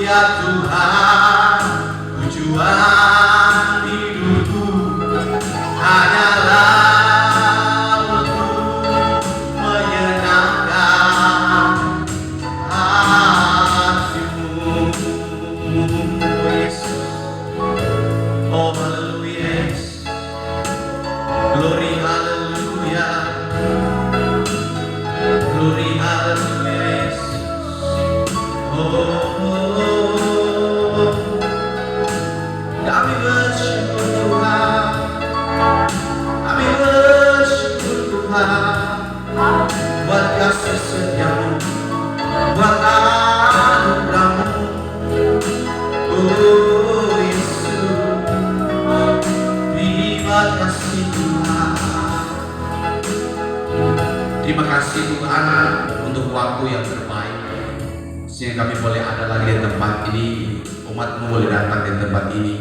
Ya Tuhan, tujuan hidupku hanyalah untuk menyenangkan hatimu. Oh Yesus, oh haleluya Yesus, glory haleluya, glory haleluya Yesus. Oh, kami bersyukur Tuhan, kami bersyukur Tuhan, buat kasih setiamu, buat anugerahmu. Oh Yesus, terima kasih Tuhan. Terima kasih Tuhan untuk waktu yang terbaik, sehingga kami boleh ada lagi di tempat ini, umat-Mu boleh datang di tempat ini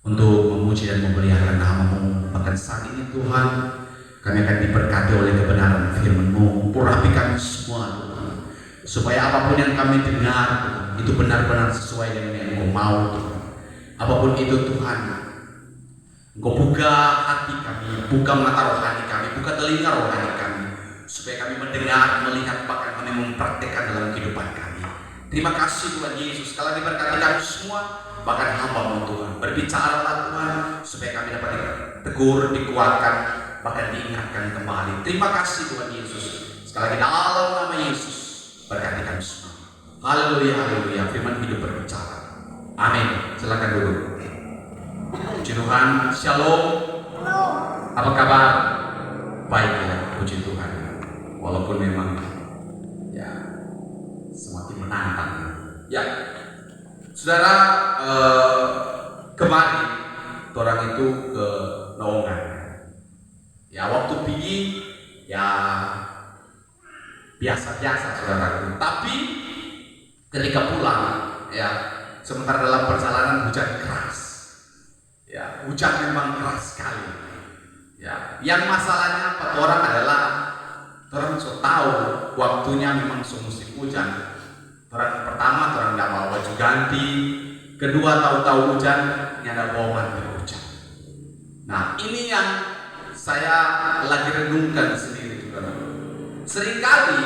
untuk memuji dan memuliakan nama-Mu. Bahkan saat ini Tuhan, kami akan diberkati oleh kebenaran firman-Mu. Urapi kami semua Tuhan, supaya apapun yang kami dengar Tuhan, itu benar-benar sesuai dengan yang Engkau mau Tuhan. Apapun itu Tuhan, Engkau buka hati kami, buka mata rohani kami, buka telinga rohani kami, supaya kami mendengar, melihat, bahkan kami mempraktekkan dalam kehidupan kami. Terima kasih Tuhan Yesus, sekali lagi berkati kami semua, bahkan hamba-Mu Tuhan. Berbicaralah Tuhan, supaya kami dapat ditegur, dikuatkan, bahkan diingatkan kembali. Terima kasih Tuhan Yesus, sekali lagi dalam nama Yesus, berkati kami semua. Haleluya, haleluya, firman hidup berbicara. Amin. Silakan duduk. Puji Tuhan, shalom. Apa kabar? Baik ya, puji Tuhan. Walaupun memang ya semakin menantang. Ya, saudara, kemarin orang itu ke Naungan. Ya, waktu pergi ya biasa-biasa saudara. Tapi ketika pulang, ya sementara dalam perjalanan hujan keras. Ya, hujan memang keras sekali. Ya, yang masalahnya apa? Orang adalah orang so tahu waktunya memang musim hujan. Orang pertama orang nggak bawa baju ganti, kedua tahu-tahu hujan, ini ada bawa mantel hujan. Nah, ini yang saya lagi renungkan sendiri saudara. Seringkali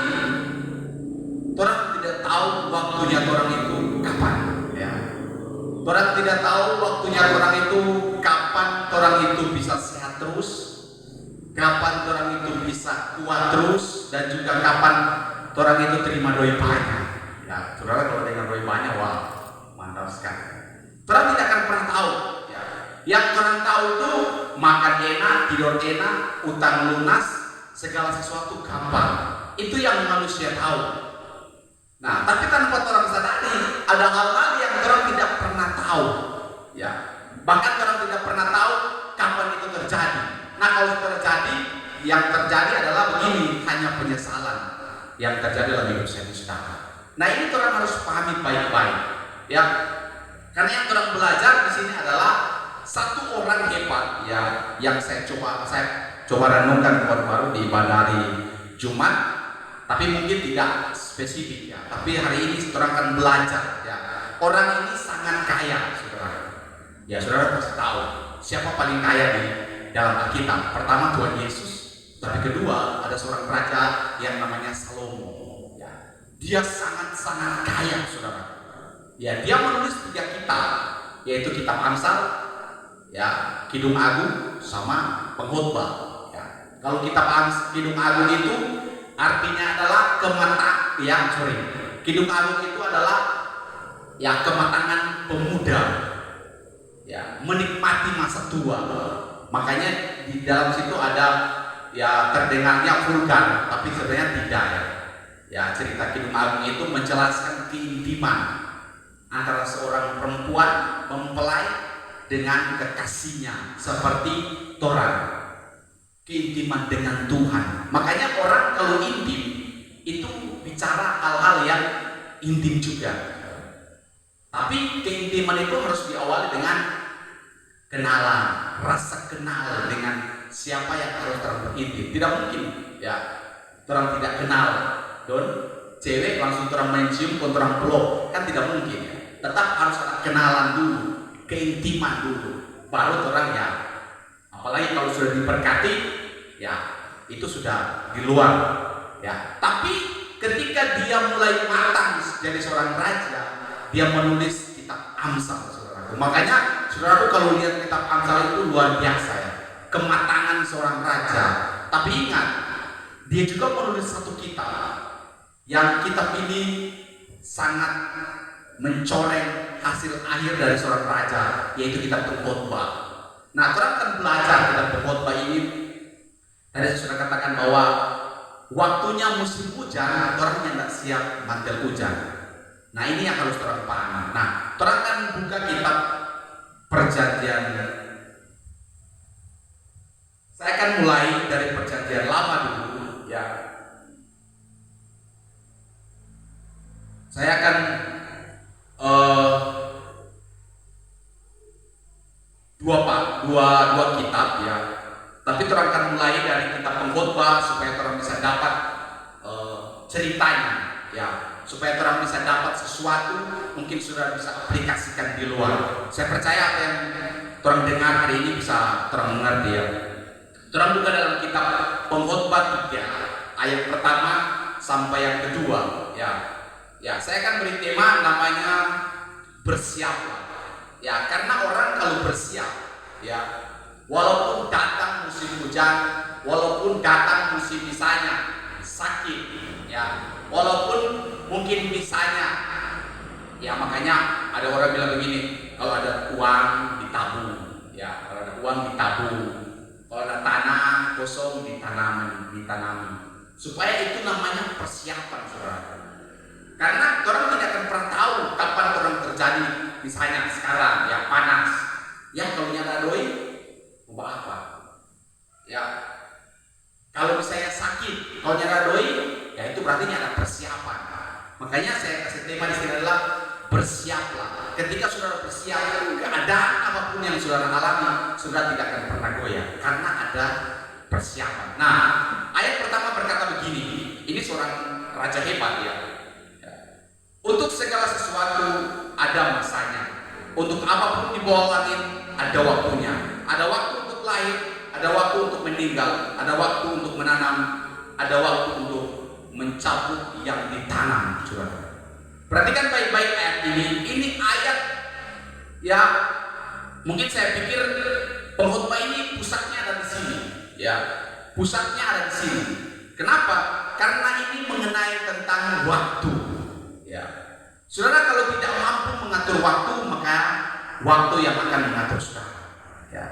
orang tidak tahu waktunya orang itu kapan. Ya, orang tidak tahu waktunya orang itu kapan orang itu bisa sehat terus, kapan orang itu bisa kuat terus, dan juga kapan orang itu terima doi banyak. Ya, saudara kalau dengan doi banyak, wah mantap sekali. Orang tidak akan pernah tahu. Ya, yang orang tahu itu makan enak, tidur enak, utang lunas, segala sesuatu gampang. Itu yang manusia tahu. Nah, tapi tanpa orang sadari, ada hal-hal yang orang tidak pernah tahu. Ya, bahkan orang tidak pernah tahu kapan itu terjadi. Nah, kalau terjadi, yang terjadi adalah begini, hanya penyesalan yang terjadi dalam hidup saya saudara. Nah, ini orang harus pahami baik-baik. Ya, karena yang orang belajar di sini adalah satu orang hebat, ya, yang saya coba renungkan baru-baru di ibadah hari Jumat, tapi mungkin tidak spesifik ya. Tapi hari ini orang akan belajar ya. Orang ini sangat kaya, saudara. Ya, saudara pasti tahu siapa paling kaya di dalam Alkitab. Pertama Tuhan Yesus, tapi kedua ada seorang raja yang namanya Salomo. Ya, dia sangat-sangat kaya, saudara. Ya, dia menulis 3 kitab, yaitu kitab Amsal, ya, Kidung Agung, sama Pengkhotbah. Ya, kalau kitab Kidung Agung itu artinya adalah Kidung Agung itu adalah ya kematangan pemuda, ya, menikmati masa tua. Makanya di dalam situ ada ya terdengarnya vulgar, tapi sebenarnya tidak ya. Ya, cerita Kidung Agung itu menjelaskan keintiman antara seorang perempuan mempelai dengan kekasihnya, seperti Torah. Keintiman dengan Tuhan. Makanya orang kalau intim itu bicara hal-hal yang intim juga. Tapi keintiman itu harus diawali dengan kenalan, rasa kenal dengan siapa yang harus terintim. Tidak mungkin ya orang tidak kenal don cewek langsung orang mencium, orang peluk, kan tidak mungkin ya. Tetap harus ada kenalan dulu, keintiman dulu, baru orang ya. Apalagi kalau sudah diberkati, ya itu sudah di luar ya. Tapi ketika dia mulai matang jadi seorang raja, dia menulis kitab Amsal, saudaraku. Makanya saudaraku kalau lihat kitab Amsal itu luar biasa ya, kematangan seorang raja. Tapi ingat, dia juga menulis satu kitab yang kitab ini sangat mencoreng hasil akhir dari seorang raja, yaitu kitab Pengkhotbah. Nah, orang akan belajar kitab Pengkhotbah ini. Tadi saya sudah katakan bahwa waktunya musim hujan, orang yang tidak siap mantel hujan. Nah, ini yang harus orang pahami. Nah, orang akan buka kitab Perjanjian. Saya akan mulai dari Perjanjian Lama dulu, ya. Saya akan dua kitab ya. Tapi orang akan mulai dari kitab Pengkhotbah supaya orang bisa dapat ceritanya, ya. Supaya orang bisa dapat sesuatu, mungkin sudah bisa aplikasikan di luar. Saya percaya apa yang orang dengar hari ini bisa orang mengerti ya. Orang buka dalam kitab Pengkhotbah 3 ayat pertama sampai yang kedua, ya. Ya, saya akan beri tema namanya bersiaplah. Ya, karena orang kalau bersiap, ya, walaupun datang musim hujan, walaupun datang musim misalnya sakit, ya, walaupun mungkin misalnya, ya makanya ada orang bilang begini, kalau ada uang ditabung, ya, kalau ada uang ditabung, kalau ada tanah kosong ditanami, supaya itu namanya persiapan, saudara. Karena orang tidak akan pernah tahu kapan orang terjadi, misalnya sekarang ya panas, ya kalau nyala doi ubah apa, ya kalau misalnya sakit, kalau nyala doi, ya itu berarti ada persiapan. Makanya saya kasih tema di sini adalah bersiaplah. Ketika saudara bersiap, keadaan apapun yang saudara alami, saudara tidak akan pernah goyah karena ada persiapan. Nah, ayat pertama berkata begini, ini seorang raja hebat ya. Untuk segala sesuatu ada masanya. Untuk apapun di bawah langit ada waktunya. Ada waktu untuk lahir, ada waktu untuk meninggal, ada waktu untuk menanam, ada waktu untuk mencabut yang ditanam, saudara. Perhatikan baik-baik ayat ini. Ini ayat ya, mungkin saya pikir Pengkhotbah ini pusatnya ada di sini, ya. Pusatnya ada di sini. Kenapa? Karena ini mengenai tentang waktu. Ya. Saudara kalau tidak mampu mengatur waktu, maka waktu yang akan mengatur saudara. Ya.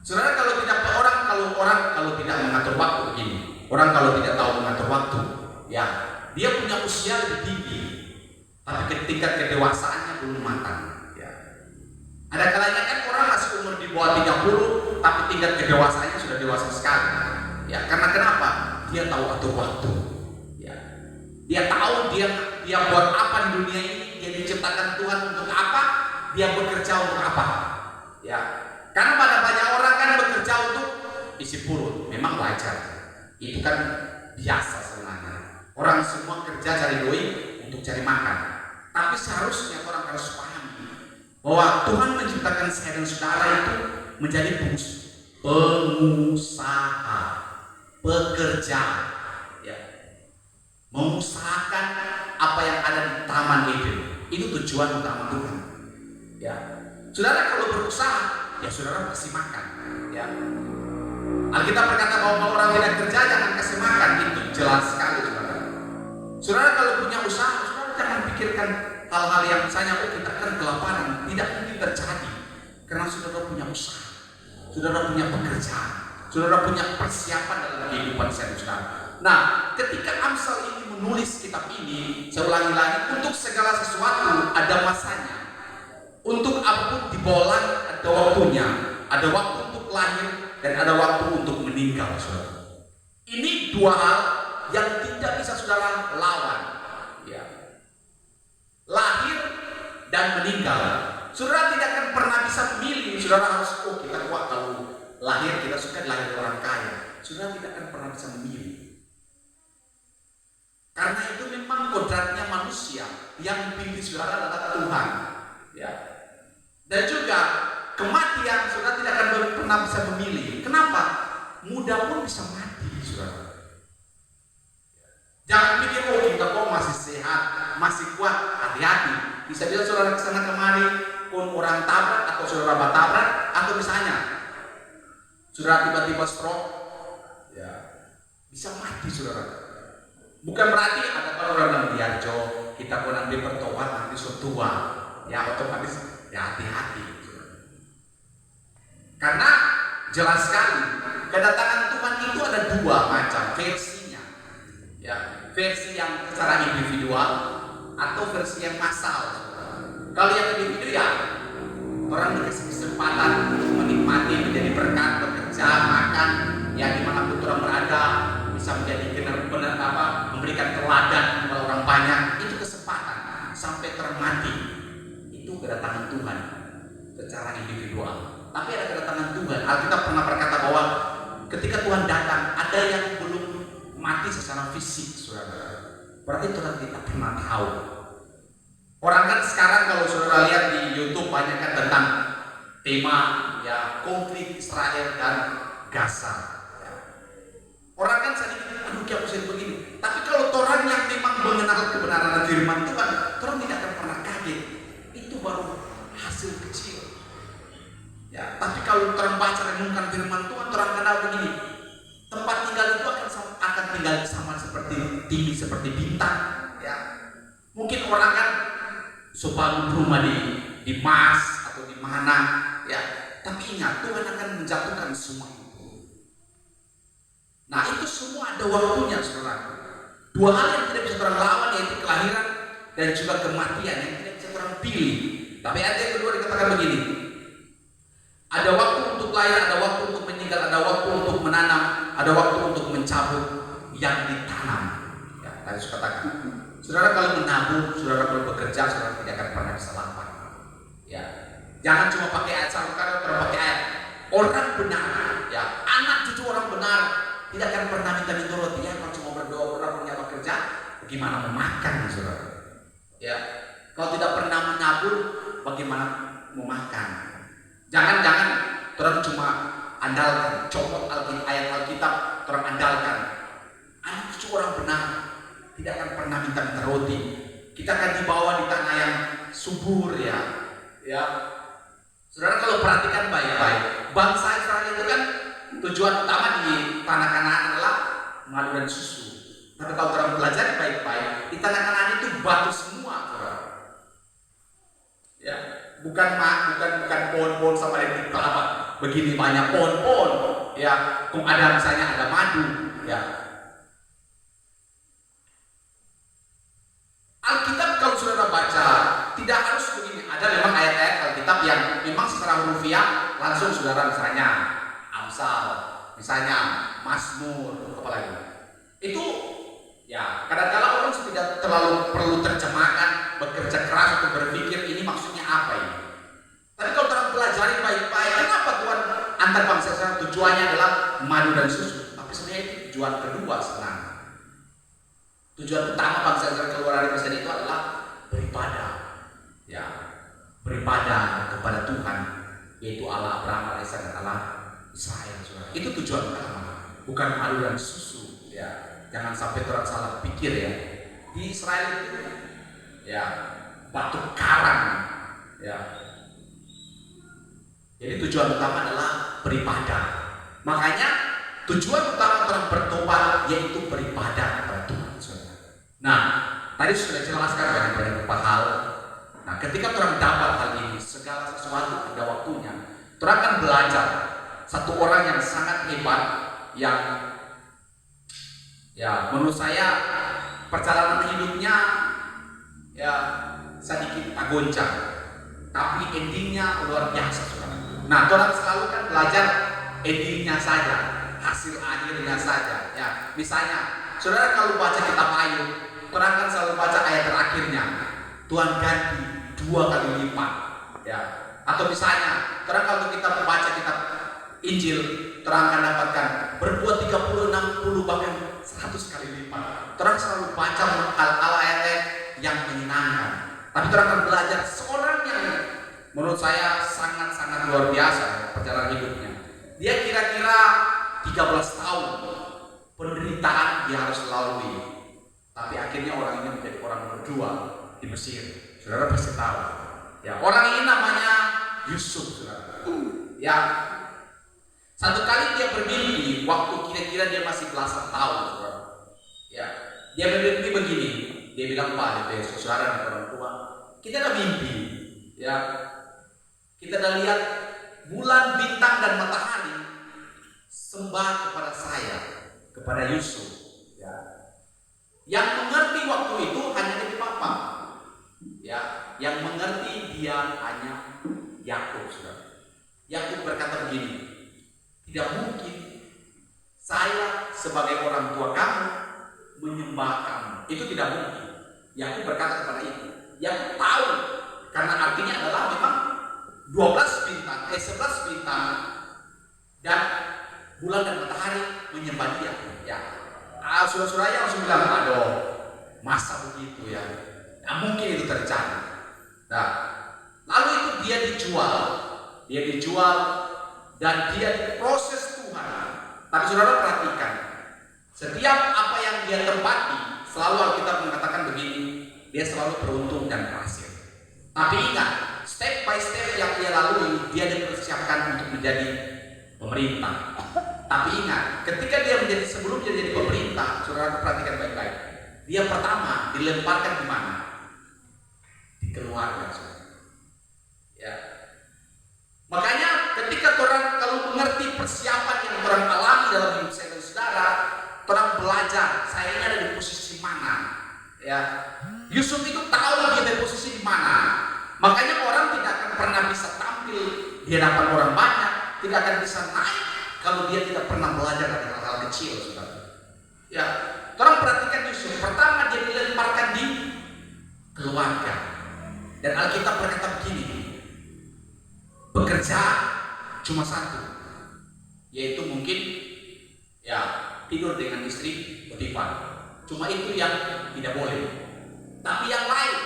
Saudara kalau tidak mengatur waktu begini, orang kalau tidak tahu mengatur waktu, ya dia punya usia lebih tinggi, tapi ketika kedewasaannya belum matang. Ya. Ada kalanya kan orang masih umur di bawah 30, tapi tingkat kedewasaannya sudah dewasa sekali. Ya, karena kenapa? Dia tahu atur waktu. Ya. Dia tahu dia buat apa di dunia ini, dia diciptakan Tuhan untuk apa, dia bekerja untuk apa. Ya. Karena pada banyak orang kan bekerja untuk isi perut, memang wajar. Itu kan biasa sebenarnya. Orang semua kerja cari doi untuk cari makan. Tapi seharusnya orang harus pahami bahwa Tuhan menciptakan saya dan saudara itu menjadi pengusaha, pekerja, ya. Mengusahakan apa yang ada di Taman Eden. Itu tujuan utama Tuhan. Ya. Saudara kalau berusaha, ya saudara pasti makan. Ya. Alkitab berkata bahwa orang tidak kerja jangan kasih makan, itu jelas sekali, saudara. Saudara kalau punya usaha, saudara jangan pikirkan hal-hal yang misalnya kita akan kelaparan, tidak mungkin terjadi karena saudara punya usaha, saudara punya pekerjaan, saudara punya persiapan dalam kehidupan saudara. Nah, ketika Amsal ini menulis kitab ini, saya ulangi lagi, untuk segala sesuatu ada masanya. Untuk apapun di bawah langit ada waktunya, ada waktu untuk lahir dan ada waktu untuk meninggal, saudara. Ini dua hal yang tidak bisa saudara lawan, ya. Lahir dan meninggal. Saudara tidak akan pernah bisa memilih. Saudara harus, kita kuat kalau lahir, kita suka lahir orang kaya. Saudara tidak akan pernah bisa memilih. Karena itu memang kodrat manusia, yang pilih saudara adalah Tuhan. Ya. Dan juga kematian saudara tidak akan pernah bisa memilih. Kenapa? Muda pun bisa mati, saudara. Jangan pikir kita kok masih sehat, masih kuat, hati-hati. Bisa saudara kesana kemari, pun orang tabrak atau saudara bertabrak, atau misalnya saudara tiba-tiba stroke, ya bisa mati saudara. Bukan berarti ada orang yang diarjo, kita pun nanti bertobat nanti sudah tua, ya otomatis ya hati-hati. Karena jelas sekali kedatangan Tuhan itu ada dua macam versinya, ya versi yang secara individual atau versi yang massal. Kalau yang individu ya orang dikasih kesempatan menikmati, menjadi berkat, bekerja, makan, ya dimanapun orang berada, bisa menjadi benar-benar memberikan teladan kepada orang banyak. Itu kesempatan sampai termati. Itu kedatangan Tuhan secara individual. Tapi ada kedatangan Tuhan. Alkitab pernah berkata bahwa ketika Tuhan datang, ada yang belum mati secara fisik, saudara. Berarti Tuhan tidak pernah tahu. Orang kan sekarang kalau saudara lihat di YouTube banyak kan tentang tema ya konflik Israel dan Gaza. Orang kan sedikit aduh aku sih begini. Tapi kalau orang yang memang mengenal kebenaran firman Tuhan, orang tidak akan pernah kaget. Itu baru hasil kecil. Ya, tapi kalau orang baca renungkan firman Tuhan, orang kenal begini. Tempat tinggal itu akan tinggal sama seperti tinggi seperti bintang. Ya, mungkin orang kan sebangun rumah di Mars atau di mana. Ya, tapi ingat Tuhan akan menjatuhkan semua. Nah itu semua ada waktunya saudara. Dua hal yang tidak bisa orang lawan yaitu kelahiran dan juga kematian yang tidak bisa orang pilih. Tapi ayat yang kedua dikatakan begini. Ada waktu untuk lahir, ada waktu untuk meninggal, ada waktu untuk menanam, ada waktu untuk mencabut yang ditanam. Ya, tadi saya katakan. Saudara kalau menabur, saudara kalau bekerja, saudara tidak akan pernah bisa lapar. Ya, jangan cuma pakai ayat saudara, terus pakai ayat. Orang benar, ya, anak cucu orang benar. Tidak akan pernah minta roti ya, kalau cuma berdoa orang punya bekerja, bagaimana memakan saudara? Ya, kalau tidak pernah menabur, bagaimana memakan? Jangan orang cuma andalkan, copot ayat Alkitab, orang andalkan. Anak cucu orang benar tidak akan pernah minta roti. Kita akan dibawa di tanah yang subur ya. Ya, saudara kalau perhatikan baik-baik, bangsa Israel itu kan tujuan utama di tanah Kanaan adalah madu dan susu. Tapi kalau orang belajar baik-baik, di tanah Kanaan itu batu semua, saudara. Ya, bukan pohon-pohon sama yang kelapa. Begini banyak pohon-pohon. Ya, ada misalnya ada madu. Ya. Alkitab kalau saudara baca tidak harus begini. Ada memang ayat-ayat Alkitab yang memang secara hurufiah langsung saudara misalnya Amsal, misalnya Mazmur, apalagi itu ya kadang-kadang orang tidak terlalu perlu terjemahkan, bekerja keras untuk berpikir ini maksudnya apa ini. Tapi kalau orang pelajari baik-baik, kenapa Tuhan antar bangsa Israel tujuannya adalah madu dan susu, tapi sebenarnya itu tujuan kedua sebenarnya. Tujuan utama bangsa Israel keluar dari Mesir itu adalah beribadah, ya beribadah kepada Tuhan, yaitu Allah Abraham, Allah Ishak dan Allah Israel. Itu tujuan utama, bukan madu dan susu. Ya, jangan sampai orang salah pikir ya. Di Israel itu ya batu karang. Ya. Jadi tujuan utama adalah beribadah. Makanya tujuan utama orang bertobat yaitu beribadah kepada Tuhan. Nah, tadi sudah jelaskan banyak hal. Nah, ketika orang dapat hal ini, segala sesuatu ada waktunya. Orang akan belajar. Satu orang yang sangat hebat, yang ya menurut saya perjalanan hidupnya ya sedikit goncang, tapi endingnya luar biasa. Nah, orang selalu kan belajar endingnya saja, hasil akhirnya saja. Ya, misalnya, saudara kalau baca kitab Ayub, orang kan selalu baca ayat terakhirnya, Tuhan ganti 2 kali lipat. Ya, atau misalnya, orang kalau kita membaca kitab Injil, terang akan dapatkan berbuat 30, 60 bahkan 100 kali lipat. Terang selalu baca hal-hal ayat yang menyenangkan. Tapi orang akan belajar seorang yang menurut saya sangat-sangat luar biasa perjalanan hidupnya. Dia kira-kira 13 tahun penderitaan dia harus lalui. Tapi akhirnya orang ini menjadi orang berjuang di Mesir. Saudara pasti tahu. Ya, orang ini namanya Yusuf, saudara. Ya, satu kali dia bermimpi waktu kira-kira dia masih belasan tahun, saudara. Ya, dia bermimpi begini. Dia bilang, Pak, dia saudara dan orang tua, kita ada mimpi, ya, kita ada lihat bulan, bintang dan matahari sembah kepada saya, kepada Yusuf. Ya. Yang mengerti waktu itu hanya dari Papa. Ya, yang mengerti dia hanya Yakub, saudara. Yakub berkata begini, tidak mungkin saya sebagai orang tua kamu menyembah kamu. Itu tidak mungkin. Yakub berkata kepada itu. Yakub tahu karena artinya adalah memang 11 bintang dan bulan dan matahari menyembah dia. Ya. Saudara-saudara langsung bilang, aduh, masa begitu ya? Nah, mungkin itu terjadi. Nah, lalu itu dia dijual dan dia diproses Tuhan. Tapi saudara perhatikan, setiap apa yang dia tempati, selalu Alkitab mengatakan begini, dia selalu beruntung dan berhasil. Tapi ingat, step by step yang dia lalui, dia dipersiapkan untuk menjadi pemerintah. Tapi ingat, ketika dia sebelum dia jadi pemerintah, saudara perhatikan baik-baik. Dia pertama dilemparkan di mana? Di keluarga, saudara. Ya. Makanya ketika orang kalau mengerti persiapan yang orang alami dalam hidup saya dan saudara, orang belajar saya ini ada di posisi mana. Ya. Yusuf itu tahu dia ada posisi di mana. Makanya orang tidak akan pernah bisa tampil di hadapan orang banyak, tidak akan bisa naik kalau dia tidak pernah belajar dari hal-hal kecil, saudara. Ya, orang perhatikan Yusuf. Pertama dia dilemparkan di keluarga. Dan Alkitab berkata begini, pekerjaan cuma satu, yaitu mungkin ya tidur dengan istri Potifar. Cuma itu yang tidak boleh. Tapi yang lain,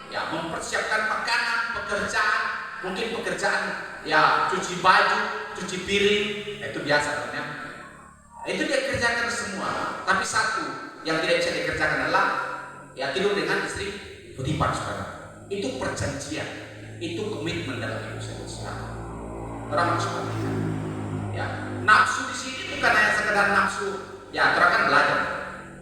ya mempersiapkan makanan, pekerjaan, mungkin pekerjaan ya cuci baju, cuci piring, itu biasa namanya. Itu dia kerjakan semua. Tapi satu yang tidak bisa dikerjakan adalah ya tidur dengan istri Potifar, saudara. Itu perjanjian, itu komitmen dalam hidup saya. Orang harus perhatikan. Ya, nafsu di sini bukan hanya sekedar nafsu. Ya, orang kan belajar.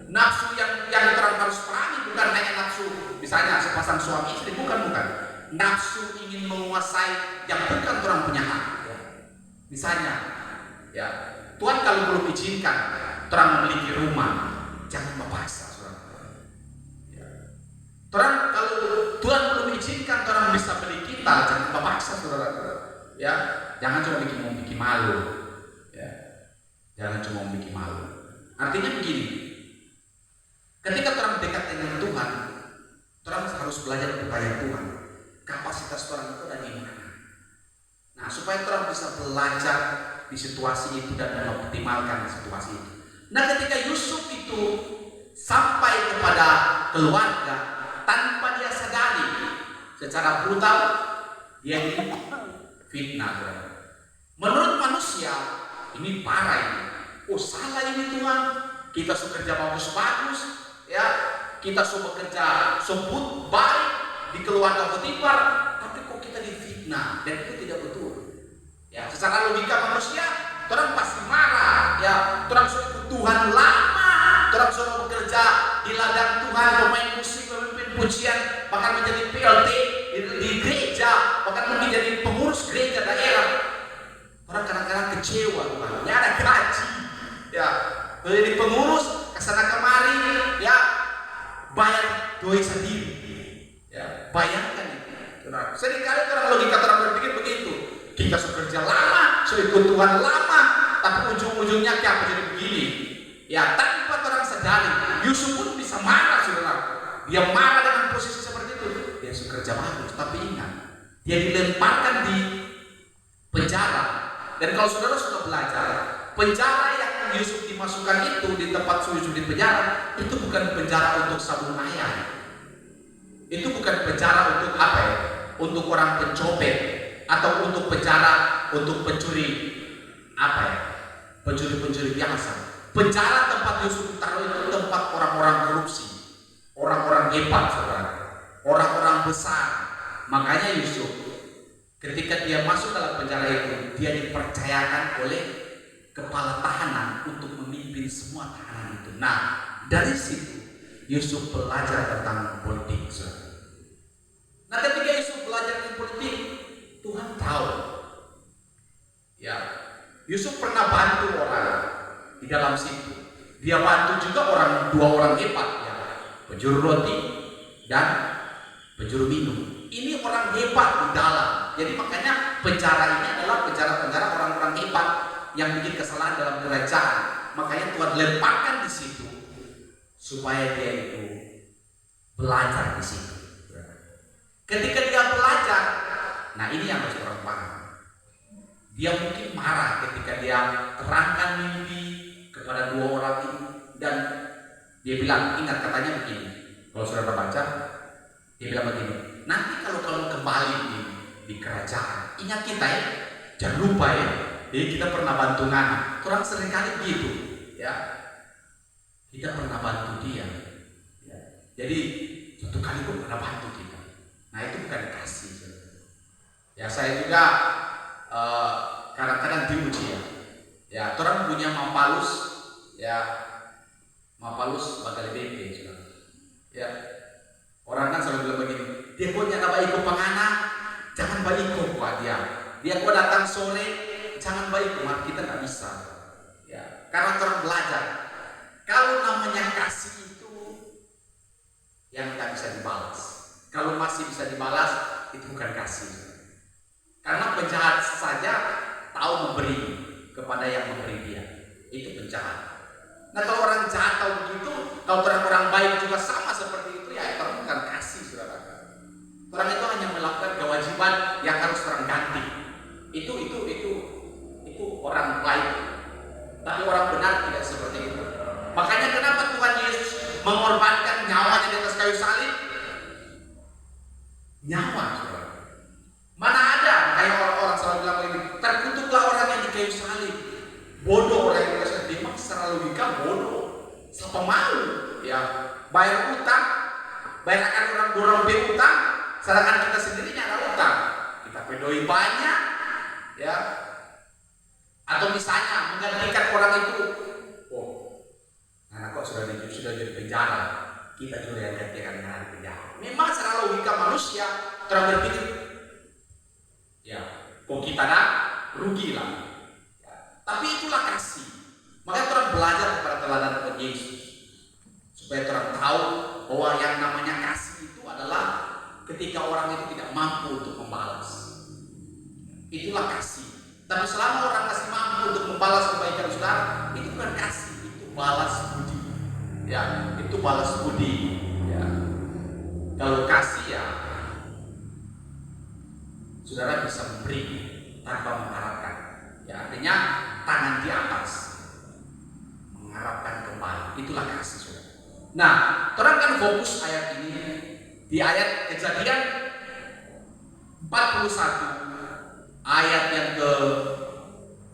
Nafsu yang orang harus pahami bukan hanya nafsu, misalnya sepasang suami istri, bukan. Nafsu ingin menguasai yang bukan orang punya hak. Ya. Misalnya, ya Tuhan kalau belum izinkan orang memiliki rumah, jangan memaksa, saudara. Ya. Orang kalau Tuhan belum izinkan orang bisa beli kita, jangan memaksa, saudara. Ya, jangan cuma bikin malu. Ya. Jangan cuma bikin malu. Artinya begini, ketika orang dekat dengan Tuhan, orang harus belajar kepada Tuhan. Kapasitas orang itu ada di mana? Nah, supaya orang bisa belajar di situasi itu dan mengoptimalkan situasi itu. Nah, ketika Yusuf itu sampai kepada keluarga tanpa dia sadari, secara brutal dia difitnah. Menurut manusia ini parah ini. Oh, salah ini Tuhan. Kita sudah kerja bagus-bagus, ya. Kita sudah kerja sebut baik di keluarga Potifar, tapi kok kita difitnah, dan itu tidak betul. Ya, secara logika manusia, orang pasti marah. Ya, orang sudah ikut Tuhan lama, orang sudah bekerja di ladang Tuhan, pemain musik, pemimpin pujian, bahkan menjadi PLT di gereja, bahkan mungkin jadi pengurus gereja daerah. Orang kadang-kadang kecewa, Tuhan. Ya ada gaji, ya, jadi pengurus kesana kemari, ya, bayar doi sendiri. Ya, bayangkan itu. Seringkali orang logika orang berpikir begitu. Kita sudah kerja lama, sudah ikut Tuhan lama, tapi ujung-ujungnya kayak jadi begini. Ya, tanpa orang sadari, Yusuf pun bisa marah, saudara. Dia marah dengan posisi seperti itu. Dia sudah kerja bagus, tapi ingat, dia dilemparkan di penjara. Dan kalau saudara sudah belajar, penjara yang Yusuf dimasukkan itu di tempat Yusuf di penjara, itu bukan penjara untuk sabun ayam. Itu bukan penjara untuk apa ya? Untuk orang pencopet atau untuk penjara untuk pencuri apa ya? Pencuri-pencuri biasa. Penjara tempat Yusuf taruh itu tempat orang-orang korupsi, orang-orang hebat, saudara, orang-orang besar. Makanya Yusuf ketika dia masuk dalam penjara itu, dia dipercayakan oleh kepala tahanan untuk memimpin semua tahanan itu. Nah, dari situ Yusuf belajar tentang politik. Nah, ketika Yusuf belajar tentang politik, Tuhan tahu. Ya, Yusuf pernah bantu orang di dalam situ. Dia bantu juga dua orang hebat, ya, penjuru roti dan penjuru minum. Ini orang hebat di dalam. Jadi makanya penjara ini adalah penjara-penjara orang-orang hebat yang bikin kesalahan dalam kerajaan. Makanya Tuhan lemparkan di situ supaya dia itu belajar di situ. Ketika dia belajar, nah ini yang harus orang paham. Dia mungkin marah ketika dia terangkan mimpi kepada dua orang ini dan dia bilang, ingat katanya begini. Kalau saudara baca, dia bilang begini. Nanti kalau kalian kembali di kerajaan, ingat kita ya, jangan lupa ya. Jadi kita pernah bantu Ngana. Orang seringkali begitu, ya. Kita pernah bantu dia. Ya. Jadi satu kali pun pernah bantu kita. Nah itu bukan kasih. Ya saya juga kadang-kadang diuji ya. Ya, orang punya Mapalus, ya Mapalus bakal BP. Ya, orang kan selalu bilang begini. Dia kok nyata baik pengana, jangan baik buat dia. Dia kok datang sore, jangan baik kita nggak bisa. Ya, karena orang belajar. Kalau namanya kasih itu yang tak bisa dibalas. Kalau masih bisa dibalas, itu bukan kasih. Karena penjahat saja tahu memberi kepada yang memberi dia. Itu penjahat. Nah kalau orang jahat tahu begitu, kalau orang-orang baik juga sama seperti itu, ya itu bukan kasih, saudara. Orang itu hanya melakukan kewajiban yang harus orang ganti. Itu orang baik. Tapi orang benar tidak seperti itu. Makanya kenapa Tuhan Yesus mengorbankan nyawanya di atas kayu salib? Nyawa, saudara. Mana ada kayak orang-orang selalu bilang begini, terkutuklah orang yang di kayu salib. Bodoh orang yang di kayu salib. Memang secara logika bodoh. Siapa mau ya bayar utang, bayarkan orang berutang, sedangkan kita sendiri ada utang. Kita pedoi banyak, ya. Atau misalnya menggantikan orang itu, anak kok sudah jadi penjara, kita juga yang gantikan dengan di penjara. Memang secara logika manusia terang berpikir, ya, kok kita rugi lah. Ya, tapi itulah kasih. Makanya orang belajar kepada teladan Tuhan Yesus supaya orang tahu bahwa yang namanya kasih itu adalah ketika orang itu tidak mampu untuk membalas. Itulah kasih. Tapi selama orang masih mampu untuk membalas kebaikan saudara, itu bukan kasih, itu balas budi. Ya, itu balas budi. Ya. Kalau kasih ya, saudara bisa memberi tanpa mengharapkan. Ya, artinya tangan di atas, mengharapkan kembali. Itulah kasih, saudara. Nah, orang kan fokus ayat ini di ayat Kejadian 41. Ayat yang ke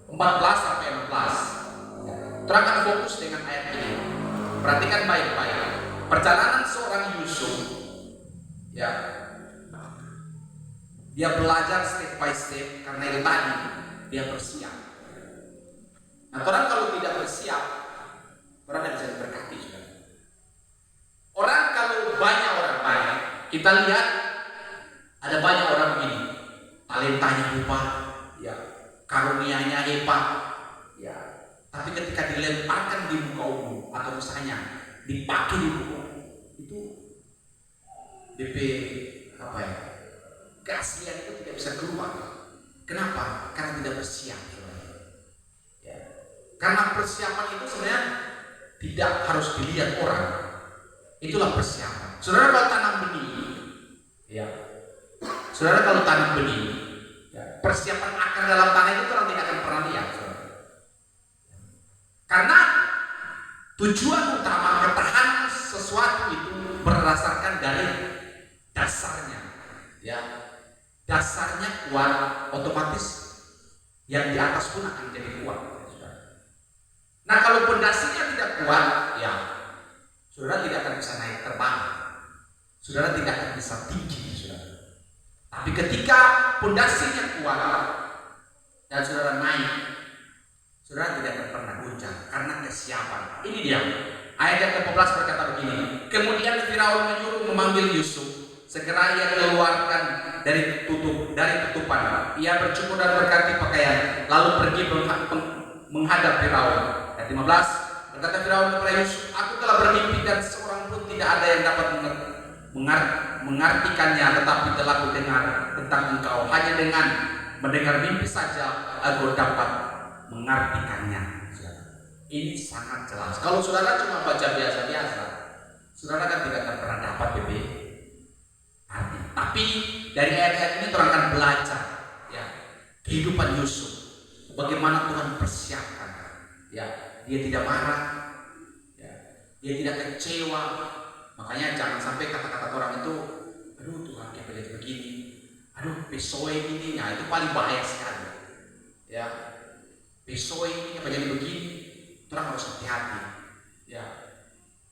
14 sampai 16. Terangkan fokus dengan ayat ini. Perhatikan baik-baik. Perjalanan seorang Yusuf, ya, dia belajar step by step karena itu tadi dia bersiap. Nah, orang kalau tidak bersiap, orang tidak bisa diberkati juga. Orang kalau banyak orang baik, kita lihat ada banyak orang begini. Talentanya hebat, ya, karunianya hebat, ya. Tapi ketika dilemparkan di muka umum atau misalnya dipakai di muka umum, itu DP apa ya? Keaslian itu tidak bisa keluar. Kenapa? Karena tidak bersiap. Ya. Karena persiapan itu sebenarnya tidak harus dilihat orang. Itulah persiapan. Saudara kalau tanam benih, ya. Saudara kalau tanam benih, persiapan akar dalam tanah itu orang tidak akan pernah lihat. Karena tujuan utama ketahanan sesuatu itu berdasarkan dari ya dasarnya kuat, otomatis yang di atas pun akan jadi kuat. Nah kalau pondasinya tidak kuat, ya saudara tidak akan bisa naik terbang, saudara tidak akan bisa tinggi, saudara. Tapi ketika pondasinya kuat dan saudara naik, saudara tidak akan pernah goncang karena kesiapan. Ini dia. Ayat yang ke-14 berkata begini. Kemudian Firaun menyuruh memanggil Yusuf. Segera ia keluarkan dari tutupan. Ia bercukur dan berganti pakaian, lalu pergi menghadap Firaun. Ayat 15. Berkata Firaun kepada Yusuf, aku telah bermimpi dan seorang pun tidak ada yang dapat mengartikannya, tetapi telah kudengar tentang engkau. Hanya dengan mendengar mimpi saja aku dapat mengartikannya. Ini sangat jelas. Kalau saudara cuma baca biasa-biasa, saudara kan tidak akan pernah dapat arti. Tapi dari ayat-ayat ini orang akan belajar ya kehidupan Yusuf, bagaimana Tuhan persiapkan. Ya, dia tidak marah, ya, dia tidak kecewa. Makanya jangan sampai kata-kata orang itu, aduh Tuhan dia jadi begini, aduh besok ini, ya itu paling bahaya sekali. Ya, besok ini apa jadi begini, orang harus hati-hati. Ya,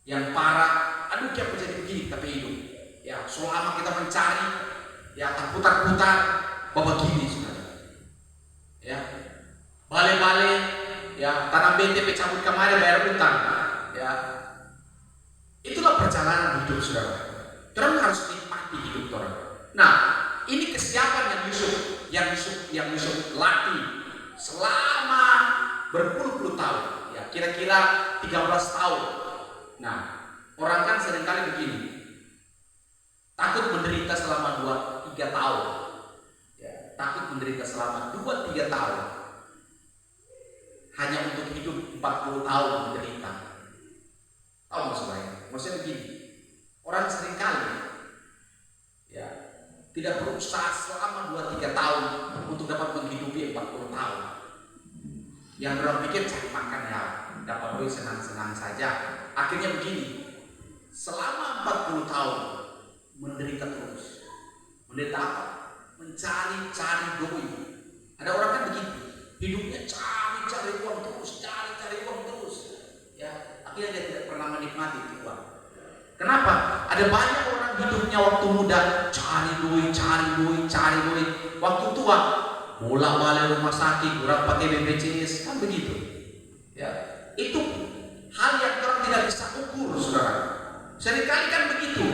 yang parah, aduh dia jadi begini tapi hidup. Ya, selama kita mencari, ya terputar-putar, begini saudara. Ya, bale-bale, ya tanam bente cabut kemarin bayar utang. Ya, itulah perjalanan hidup saudara. Orang harus nikmati hidup orang. Nah, ini kesiapan yang Yusuf latih selama berpuluh-puluh tahun. Ya, kira-kira 13 tahun. Nah, orang kan seringkali begini. Takut menderita selama 2-3 tahun. Ya, takut menderita selama 2-3 tahun. Hanya untuk hidup 40 tahun menderita. Tahu maksudnya? Maksudnya begini. Orang seringkali ya tidak berusaha selama 2-3 tahun untuk dapat menghidupi 40 tahun. Yang orang pikir cari makan ya dapat duit senang-senang saja. Akhirnya begini. Selama 40 tahun menderita terus. Menderita apa? Mencari duit. Ada orang kan begitu. Hidupnya cari uang terus, cari uang terus. Ya, akhirnya dia tidak pernah menikmati itu uang. Kenapa? Ada banyak orang hidupnya waktu muda cari duit. Waktu tua bola-balik rumah sakit, kurang pakai BPJS, kan begitu. Ya, itu hal yang orang tidak bisa ukur, saudara. Seringkali kan begitu.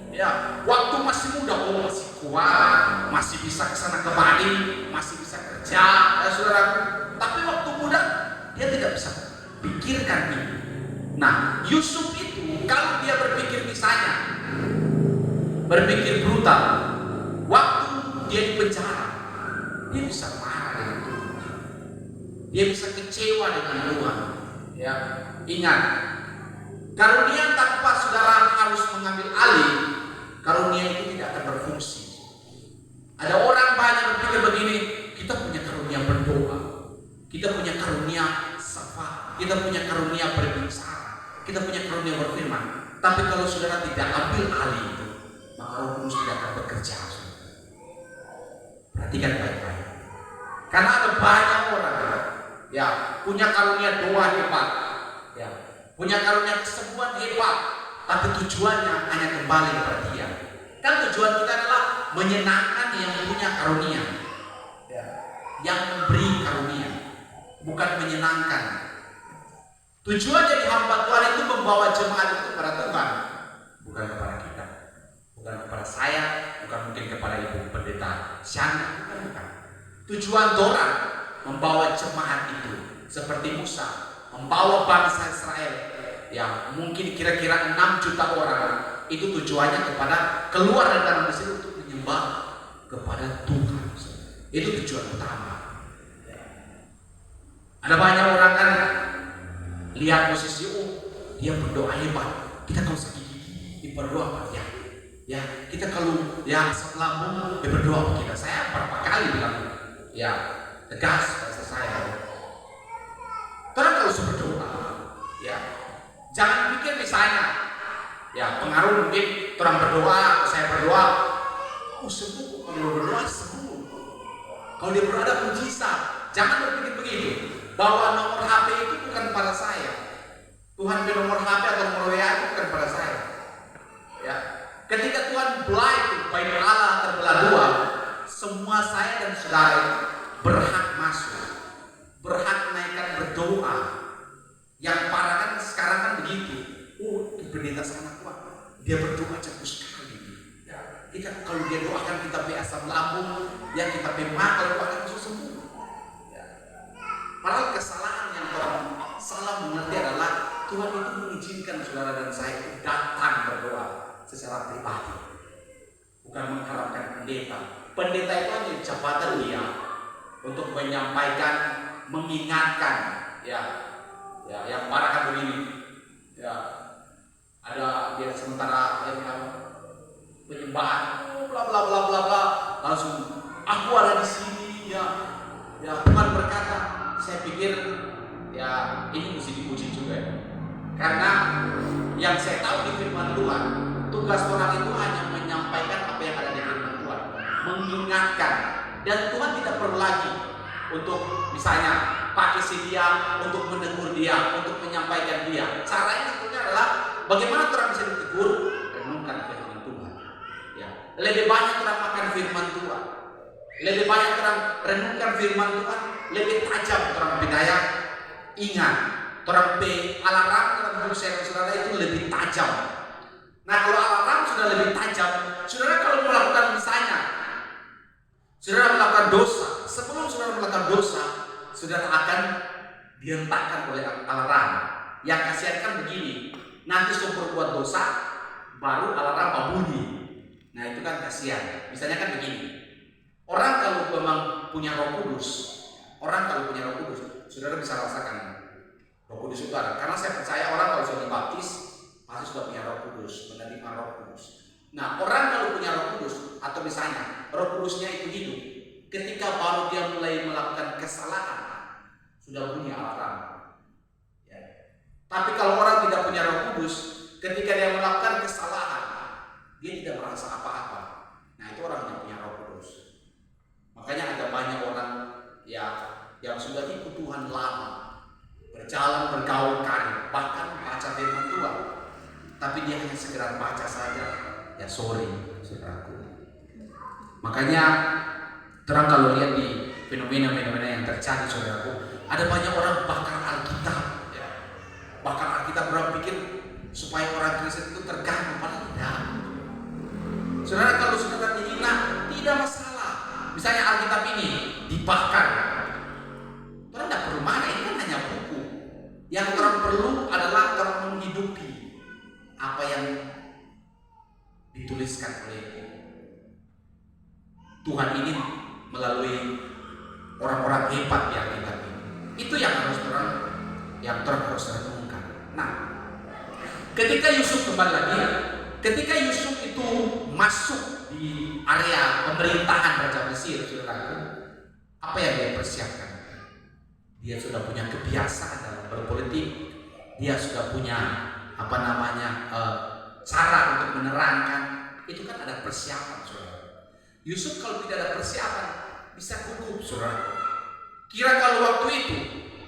Ya, waktu masih muda, masih kuat, masih bisa kesana kemari, masih bisa kerja, ya saudara. Tapi waktu muda dia tidak bisa pikirkan itu. Nah, Yusuf itu kalau dia berpikir misalnya, berpikir brutal, waktu dia di penjara, dia bisa marah dengan Tuhan, dia bisa kecewa dengan Tuhan. Ya, ingat, karunia tanpa saudara harus mengambil alih, karunia itu tidak akan berfungsi. Ada orang banyak berpikir begini, kita punya karunia berdoa, kita punya karunia syafaat, kita punya karunia berbicara, kita punya karunia berfirman. Tapi kalau saudara tidak ambil alih itu, maka Roh Kudus tidak akan bekerja. Perhatikan baik-baik. Karena ada banyak orang ya punya karunia doa hebat, ya punya karunia kesembuhan hebat, tapi tujuannya hanya kembali kepada Dia. Kan tujuan kita adalah menyenangkan yang punya karunia, ya, yang memberi karunia, bukan menyenangkan. Tujuan jadi hamba Tuhan itu membawa jemaat itu kepada Tuhan, bukan kepada kita, bukan kepada saya, bukan mungkin kepada ibu pendeta Syanda, bukan. Tujuan Torah membawa jemaat itu seperti Musa membawa bangsa Israel yang mungkin kira-kira 6 juta orang, itu tujuannya kepada keluar dari tanah Mesir untuk menyembah kepada Tuhan. Itu tujuan utama. Ada banyak orang kan lihat posisi dia berdoa hebat, kita kalau sakit gigi berdoa apa ya? Ya kita kalau ya asap lambung dia berdoa apa kita? Saya berapa kali bilang ya tegas bahasa saya. Karena kalau berdoa ya jangan pikir misalnya ya pengaruh mungkin orang berdoa, saya berdoa oh sembuh, kalau dia berdoa sembuh. Kalau dia berada mujizat, jangan berpikir begitu, bahwa nomor HP itu bukan pada saya. Tuhan beri nomor HP atau nomor WA itu bukan pada saya. Ya, ketika Tuhan belah itu, baik Allah terbelah dua, semua saya dan saudara berhak masuk, berhak naikkan berdoa. Yang parah kan sekarang kan begitu. Oh, pendeta sana kuat, dia berdoa jago sekali. Ya, kita kalau dia doakan kita be asam lambung, ya kita be mata doakan langsung sembuh. Ya. Padahal kesalahan yang orang salah mengerti adalah Tuhan itu mengizinkan saudara dan saya itu datang berdoa secara pribadi, bukan mengharapkan pendeta. Pendeta itu hanya jabatan dia untuk menyampaikan, mengingatkan, ya, yang parah kan begini, ya, ada dia sementara penyembahan, bla bla bla bla bla, langsung aku ada di sini, ya Tuhan berkata, saya pikir, ya ini mesti dipuji juga ya. Karena yang saya tahu di firman Tuhan, tugas orang itu hanya menyampaikan apa yang ada di firman Tuhan, mengingatkan, dan Tuhan tidak perlu lagi untuk misalnya pakai si dia, untuk menegur dia, untuk menyampaikan dia. Caranya sebetulnya adalah bagaimana orang bisa ditegur, renungkan firman Tuhan. Ya, lebih banyak orang makan firman Tuhan, lebih banyak orang renungkan firman Tuhan, lebih tajam orang bidaya. Ingat, orang alarm dalam hidup saudara itu lebih tajam. Nah, kalau alarm sudah lebih tajam, saudara kalau melakukan misalnya, saudara melakukan dosa, sebelum saudara melakukan dosa, saudara akan dihentakkan oleh alarm. Yang kasihan kan begini, nanti sudah berbuat dosa, baru alarm bunyi. Nah itu kan kasihan. Misalnya kan begini, orang kalau memang punya Roh Kudus, saudara bisa rasakan Roh Kudus itu ada. Karena saya percaya orang kalau sudah dibaptis pasti sudah punya Roh Kudus, menerima Roh Kudus. Nah, orang kalau punya Roh Kudus, atau misalnya Roh Kudusnya itu hidup, ketika baru dia mulai melakukan kesalahan, sudah bunyi alarm. Ya. Tapi kalau orang tidak punya Roh Kudus, ketika dia melakukan kesalahan, dia tidak merasa apa-apa. Nah, itu orang yang punya Roh Kudus. Makanya ada banyak orang yang sudah ikut Tuhan lama, berjalan bergaul karir, bahkan baca firman Tuhan, tapi dia hanya sekedar baca saja. Ya sorry, saudaraku. Makanya terang kalau lihat di fenomena-fenomena yang terjadi, saudaraku, ada banyak orang bakar Alkitab. Ya. Bakar Alkitab, orang pikir supaya orang Kristen itu terganggu, padahal tidak. Saudara, kalau saudara dihina, tidak masalah. Misalnya Alkitab ini dibakar, orang tidak perlu mana, ini kan hanya buku. Yang orang perlu adalah orang menghidupi apa yang dituliskan oleh Tuhan ini melalui orang-orang hebat di Alkitab ini. Itu yang harus harus renungkan. Nah, ketika Yusuf kembali lagi, ketika Yusuf itu masuk di area pemerintahan Raja Mesir, saudara, apa yang dia persiapkan? Dia sudah punya kebiasaan dalam berpolitik, dia sudah punya cara untuk menerangkan. Itu kan ada persiapan, saudara. Yusuf kalau tidak ada persiapan bisa gugup, saudara. Kira kalau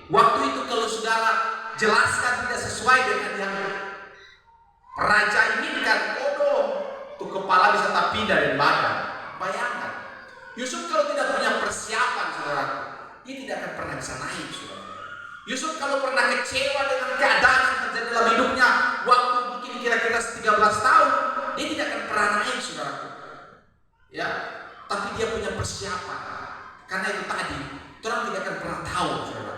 waktu itu kalau saudara jelaskan tidak sesuai dengan yang raja inginkan, tuh kepala bisa tak pindah dari badan. Bayangkan, Yusuf kalau tidak punya persiapan, saudara, dia tidak akan pernah bisa naik, saudara. Yusuf kalau pernah kecewa dengan keadaan yang terjadi dalam hidupnya waktu mungkin kira-kira 13 tahun, dia tidak akan pernah naik, saudara. Ya, tapi dia punya persiapan. Karena itu tadi, orang tidak akan pernah tahu, saudara,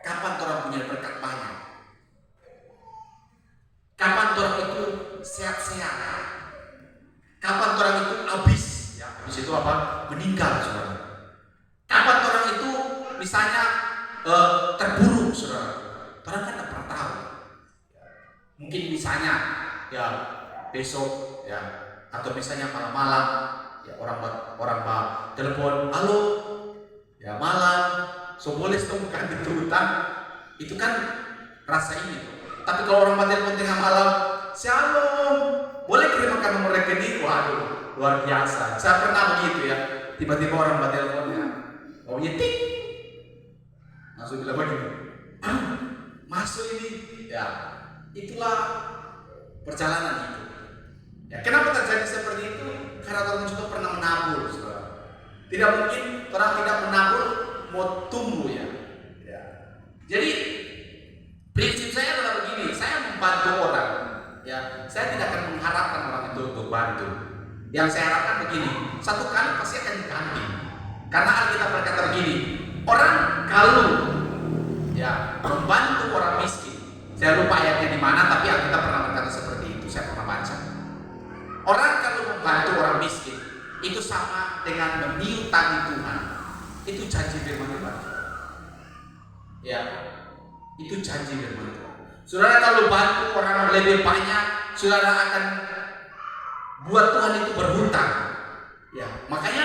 kapan orang punya berkat banyak, kapan orang itu sehat-sehat, kapan orang itu habis. Ya, habis itu apa? Meninggal, saudara. Kapan orang itu misalnya terburuk, saudara. Orang kan tidak pernah tahu. Mungkin misalnya ya besok ya, atau misalnya malam-malam ya orang telepon, halo, ya malam, so boleh temukan di hutan. Itu kan rasa ini. Tapi kalau orang telepon tengah malam, shalom, boleh kirimkan nomor rekening. Waduh, luar biasa. Saya pernah begitu ya. Tiba-tiba orang buat teleponnya, oh iya tik, langsung bilang begini, masuk ini. Ya, itulah perjalanan itu. Ya, kenapa terjadi seperti itu? Karena orang juga pernah menabur. Tidak mungkin orang tidak menabur mau tumbuh ya. Jadi prinsip saya adalah begini, saya membantu orang. Ya, saya tidak akan mengharapkan orang itu untuk bantu. Yang saya harapkan begini, satu kali pasti akan diganti. Karena Alkitab berkata begini, orang kalau ya membantu orang miskin, saya lupa ayatnya di mana, tapi Alkitab pernah berkata seperti itu, saya pernah baca. Orang kalau membantu orang miskin, itu sama dengan memiutangi Tuhan. Itu janji firman Tuhan. Ya, itu janji firman Tuhan. Saudara kalau bantu orang lebih banyak, saudara akan buat Tuhan itu berhutang. Ya, makanya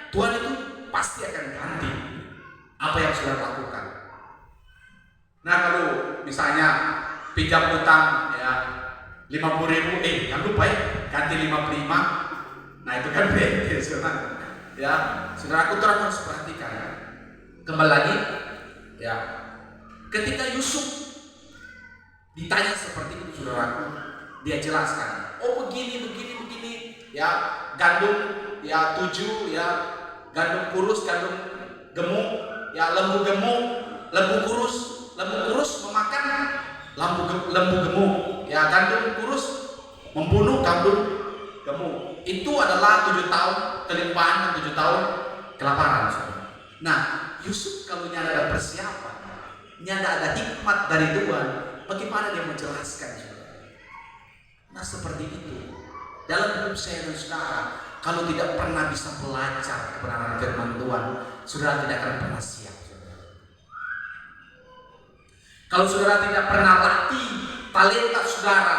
Tuhan itu pasti akan ganti apa yang sudah lakukan. Nah, kalau misalnya pinjam utang ya 50.000, jangan lupa ya ganti 55. Nah, itu kan beda, saudara. Ya, saudara aku terus harus perhatikan. Kembali lagi, ya, ketika Yusuf ditanya seperti itu, saudaraku, dia jelaskan, oh begini, ya, gandum ya 7, ya, gandum kurus, gandum gemuk, ya, lembu gemuk, lembu kurus memakan lembu gemuk, ya, gandum kurus membunuh gandum gemuk. Itu adalah 7 tahun kelimpahan dan 7 tahun kelaparan. Nah, Yusuf kalau nyada ada persiapan, nyada ada hikmat dari Tuhan, bagaimana dia menjelaskan? Nah, seperti itu dalam hidup saya dan saudara. Kalau tidak pernah bisa belajar kebenaran firman Tuhan, saudara tidak akan pernah siap. Kalau saudara tidak pernah latih talenta saudara,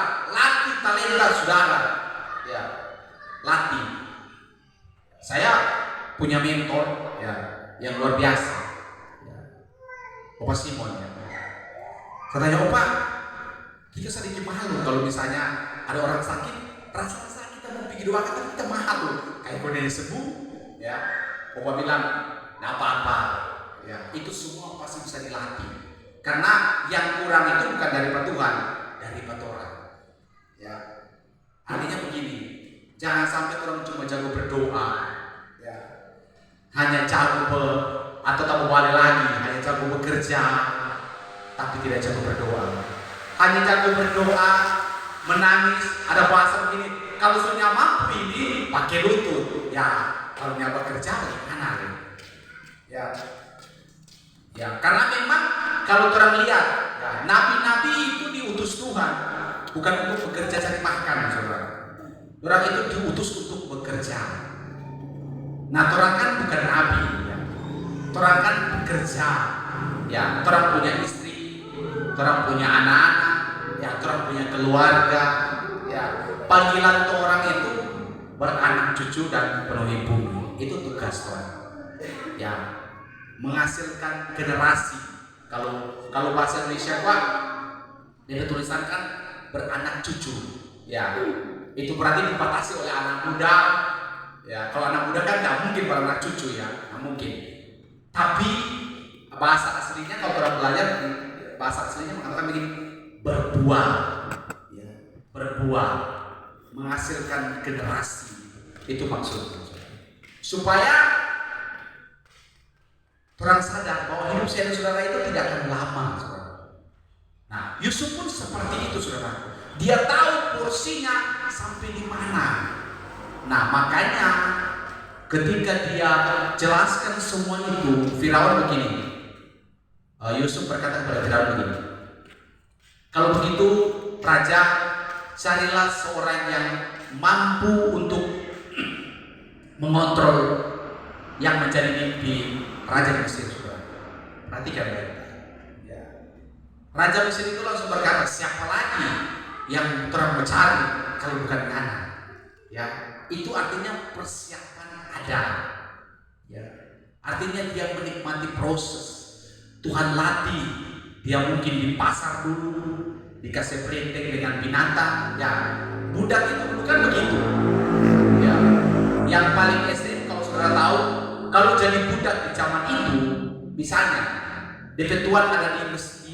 ya, latih. Saya punya mentor ya yang luar biasa, ya, Opa Simon ya. Katanya, Opa, kita sedikit malu kalau misalnya ada orang sakit, rasa kita mau pergi doakan tapi kita mahal loh. Kayak kalau dia sembuh, ya, Opa bilang, nggak apa-apa, ya, itu semua pasti bisa dilatih. Karena yang kurang itu bukan dari Tuhan, dari orang. Ya, artinya begini, jangan sampai orang cuma jago berdoa, ya, hanya jago atau tak balik lagi, hanya jago bekerja, tapi tidak jago berdoa. Hanya jago berdoa, menangis, ada bahasa begini, kalau sudah mampu ini pakai lutut, ya, kalau nyapa kerja bagaimana? Ya, ya, karena memang kalau orang lihat, ya, nabi-nabi itu diutus Tuhan, bukan untuk bekerja cari makan, saudara. Orang itu diutus untuk bekerja. Nah, orang kan bukan nabi, ya. Orang kan bekerja, ya. Orang punya istri, orang punya anak-anak, ya. Orang punya keluarga, ya. Panggilan orang itu beranak cucu dan penuhi bumi. Itu tugas Tuhan, ya. Menghasilkan generasi. Kalau bahasa Indonesia Pak, dia tulisan kan beranak cucu, ya. Itu berarti dibatasi oleh anak muda, ya. Kalau anak muda kan nggak mungkin beranak cucu, ya, nggak mungkin. Tapi bahasa aslinya kalau orang belajar, bahasa aslinya mengatakan begini, berbuah, ya, berbuah, menghasilkan generasi. Itu maksudnya. Supaya orang sadar bahwa hidup saya dan saudara itu tidak akan lama, saudara. Nah, Yusuf pun seperti itu, saudara. Dia tahu porsinya sampai di mana. Nah, makanya ketika dia jelaskan semua itu, Firaun begini. Yusuf berkata kepada Firaun begini. Kalau begitu, Raja, carilah seorang yang mampu untuk mengontrol yang menjadi mimpi Raja Mesir, saudara. Perhatikan baik. Ya. Raja Mesir itu langsung berkata, siapa lagi yang terang mencari kalau bukan anak? Ya, itu artinya persiapan ada. Ya, artinya dia menikmati proses. Tuhan latih. Dia mungkin di pasar dulu, dikasih perintah dengan binatang, ya, budak itu dulu kan begitu. Ya, yang paling ekstrim kalau saudara tahu, kalau jadi budak di zaman itu, misalnya, DP Tuhan ada di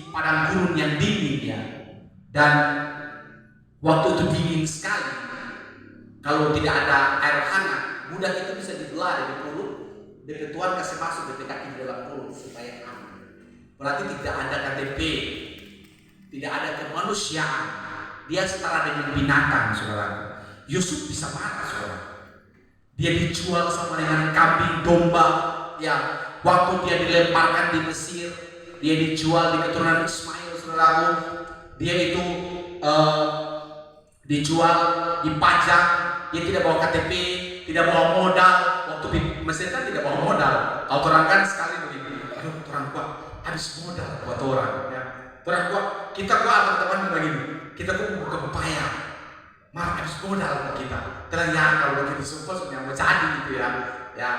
padang gurun yang dingin ya, dan waktu itu dingin sekali. Kalau tidak ada air hangat, budak itu bisa dibelah dari perut. DP Tuhan kasih masuk DP kaki di dalam perut supaya aman. Berarti tidak ada KTP, tidak ada kemanusiaan. Dia setara dengan binatang, saudara. Yusuf bisa marah, saudara. Dia dijual sama dengan kambing domba, ya. Waktu dia dilemparkan di Mesir, dia dijual di keturunan Ismail, saudara. Dia itu dijual, dipajak. Dia tidak bawa KTP, tidak bawa modal. Waktu di Mesir kan tidak bawa modal. Kalau orang kan sekali begini, aduh, orang kuat habis modal buat orang, ya. Orang kuat, kita kuat teman-teman begini, kita pun buka pepaya, marah habis modal buat kita. Terus ya kalau begitu sumpah sudah mau jadi gitu ya, ya.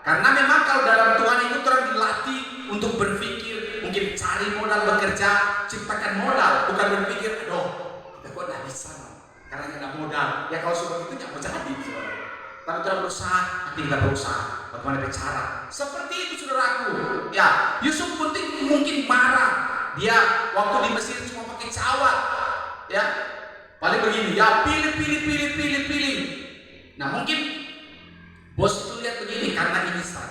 Karena memang kalau dalam Tuhan itu orang dilatih untuk berpikir, mungkin cari modal bekerja, ciptakan modal, bukan berpikir, aduh, kita kok nggak bisa, karena nggak ada modal. Ya kalau seperti itu nggak mau jadi, saudara. Tapi kita berusaha, nanti kita berusaha. Bagaimana bicara? Seperti itu, saudaraku. Ya, Yusuf mungkin marah. Dia waktu di Mesir cuma pakai cawat. Ya, paling begini. Ya, pilih. Nah, mungkin bos itu lihat begini karena ini instan.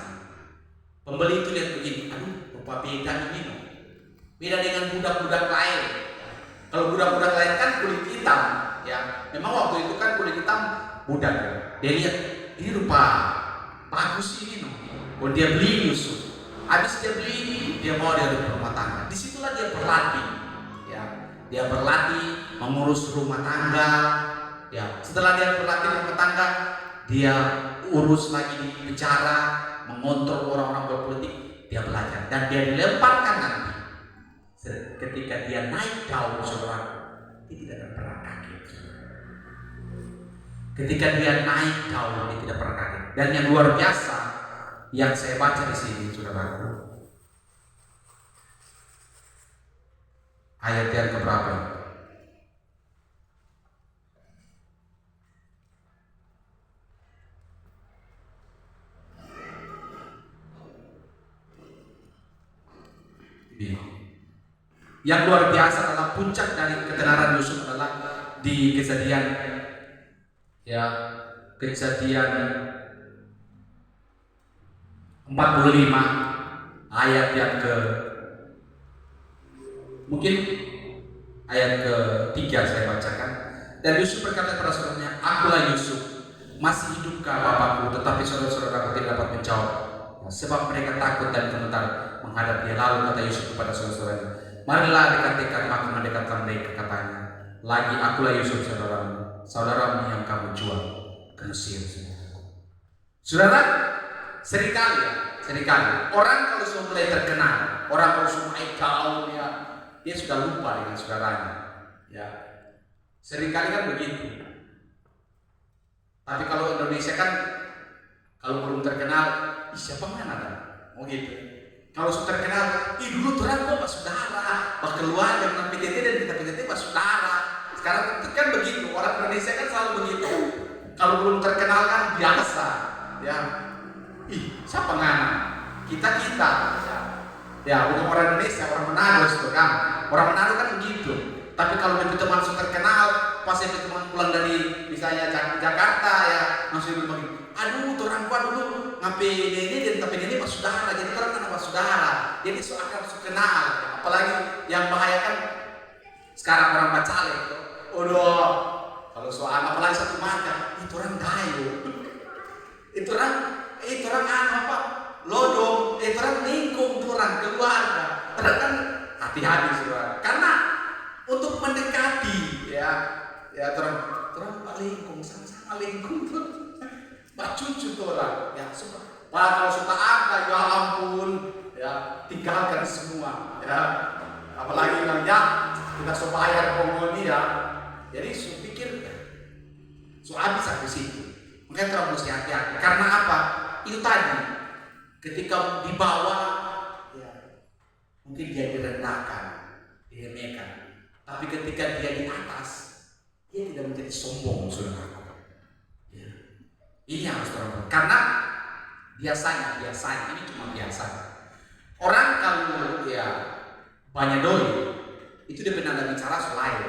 Pembeli itu lihat begini. Aduh, rupa beda ini loh. Beda dengan budak-budak lain. Kalau budak-budak lain kan kulit hitam. Ya, memang waktu itu kan kulit hitam budak. Dia lihat ini rupa bagus ini no. Oh, dia beli Yusuf. Habis dia beli, dia bawa dia ke rumah tangga. Disitulah dia berlatih. Ya, dia berlatih mengurus rumah tangga. Ya, setelah dia berlatih rumah tangga, dia urus lagi di penjara, mengontrol orang-orang berpolitik. Dia belajar dan dia dilemparkan nanti. Ketika dia naik daun, saudara, dia tidak akan pernah kaget. Ketika dia naik daun, dia tidak pernah kaget. Dan yang luar biasa yang saya baca di sini, saudaraku, ayat yang keberapa? Yang luar biasa adalah puncak dari ketenaran Yusuf adalah di kejadian 45 ayat yang mungkin ayat ke-3 saya bacakan. Dan Yusuf berkata kepada saudaranya, akulah Yusuf, masih hidupkah bapakku? Tetapi saudara-saudaraku tidak dapat menjawab, sebab mereka takut dan gemetar menghadap dia. Lalu kata Yusuf kepada saudara-saudaranya, marilah dekatkan, maka mendekatkan mereka. Katanya lagi, akulah Yusuf saudaramu yang kamu jual ke Mesir. Saudara, seringkali orang kalau sudah mulai terkenal, orang kalau sudah naik daun ya, dia sudah lupa dengan saudaranya. Ya, seringkali kan begitu. Tapi kalau Indonesia kan, kalau belum terkenal, siapa mana kan? Oh gitu. Kalau sudah terkenal, dulu orang kok saudara, keluarga dengan PTT dan kita PTT saudara. Sekarang itu kan begitu, orang Indonesia kan selalu begitu. Kalau belum terkenal kan biasa, ya. Siapa ngana? Kita. Ya, bukan orang Indonesia, orang Manado itu kan. Orang Manado kan begitu. Tapi kalau begitu langsung terkenal, pas yang teman pulang dari misalnya Jakarta ya, langsung begini. Aduh, orang gua dulu ngapain ini dan tapi ini pas saudara, jadi orang kan pas saudara. Jadi akan kenal. Apalagi yang bahaya kan sekarang orang bacalek. Udah, kalau soal apalagi satu macam, itu orang gayo. Itu orang apa? Lodong, itu orang lingkung, itu orang keluarga. Orang kan hati-hati saudara. Karena untuk mendekati ya orang lingkung sama lingkung tuh. Pak cucu tuh orang, ya Pak kalau suka ada, ya ampun, ya tinggalkan semua, ya apalagi ya kita supaya komuni ya, jadi saya pikir habis di situ, makanya terlalu mesti hati-hati. Karena apa? Itu tadi, ketika di bawah, ya mungkin dia direndahkan, diremehkan, tapi ketika dia di atas, dia tidak menjadi sombong, saudara. Ya. Ini yang harus terang. Karena biasanya ini cuma biasa. Orang kalau ya banyak doi, itu dia benar bicara selain.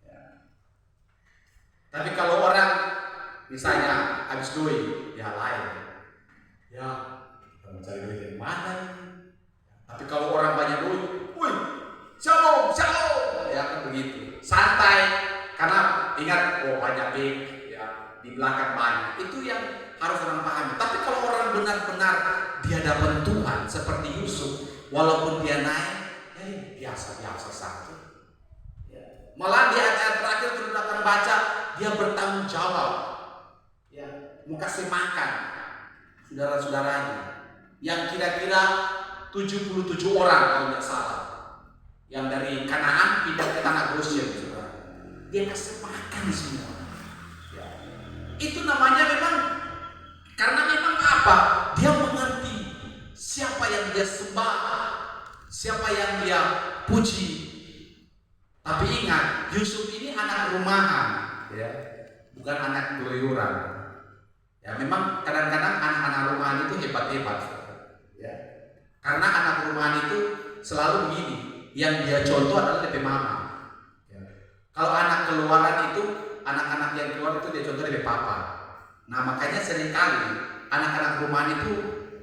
Ya. Tapi kalau orang misalnya habis doi, ya lain. Ya, kita mencari doi dari mana? Tapi kalau orang banyak doi, wih, shalom, ya kan begitu. Santai, karena ingat, oh banyak big, ya di belakang banyak. Itu yang harus orang pahami. Tapi kalau orang benar-benar di hadapan Tuhan seperti Yusuf, walaupun dia naik, biasa-biasa saja. Ya. Malah di ayat terakhir kita akan baca, dia bertanggung jawab. Ya, mau kasih makan saudara-saudaranya yang kira-kira 77 orang kalau tidak salah, yang dari Kanaan pindah ke tanah Goshen, saudara. Dia kasih makan semua. Ya. Itu namanya memang karena memang apa? Dia mengerti siapa yang dia sembah, siapa yang dia puji. Tapi ingat, Yusuf ini anak rumahan, ya, bukan anak keluyuran. Ya, memang kadang-kadang anak-anak rumahan itu hebat-hebat, ya. Karena anak rumahan itu selalu begini, yang dia contoh adalah DP mama. Ya. Kalau anak keluaran itu, anak-anak yang keluar itu dia contoh DP papa. Nah makanya seringkali anak-anak rumahan itu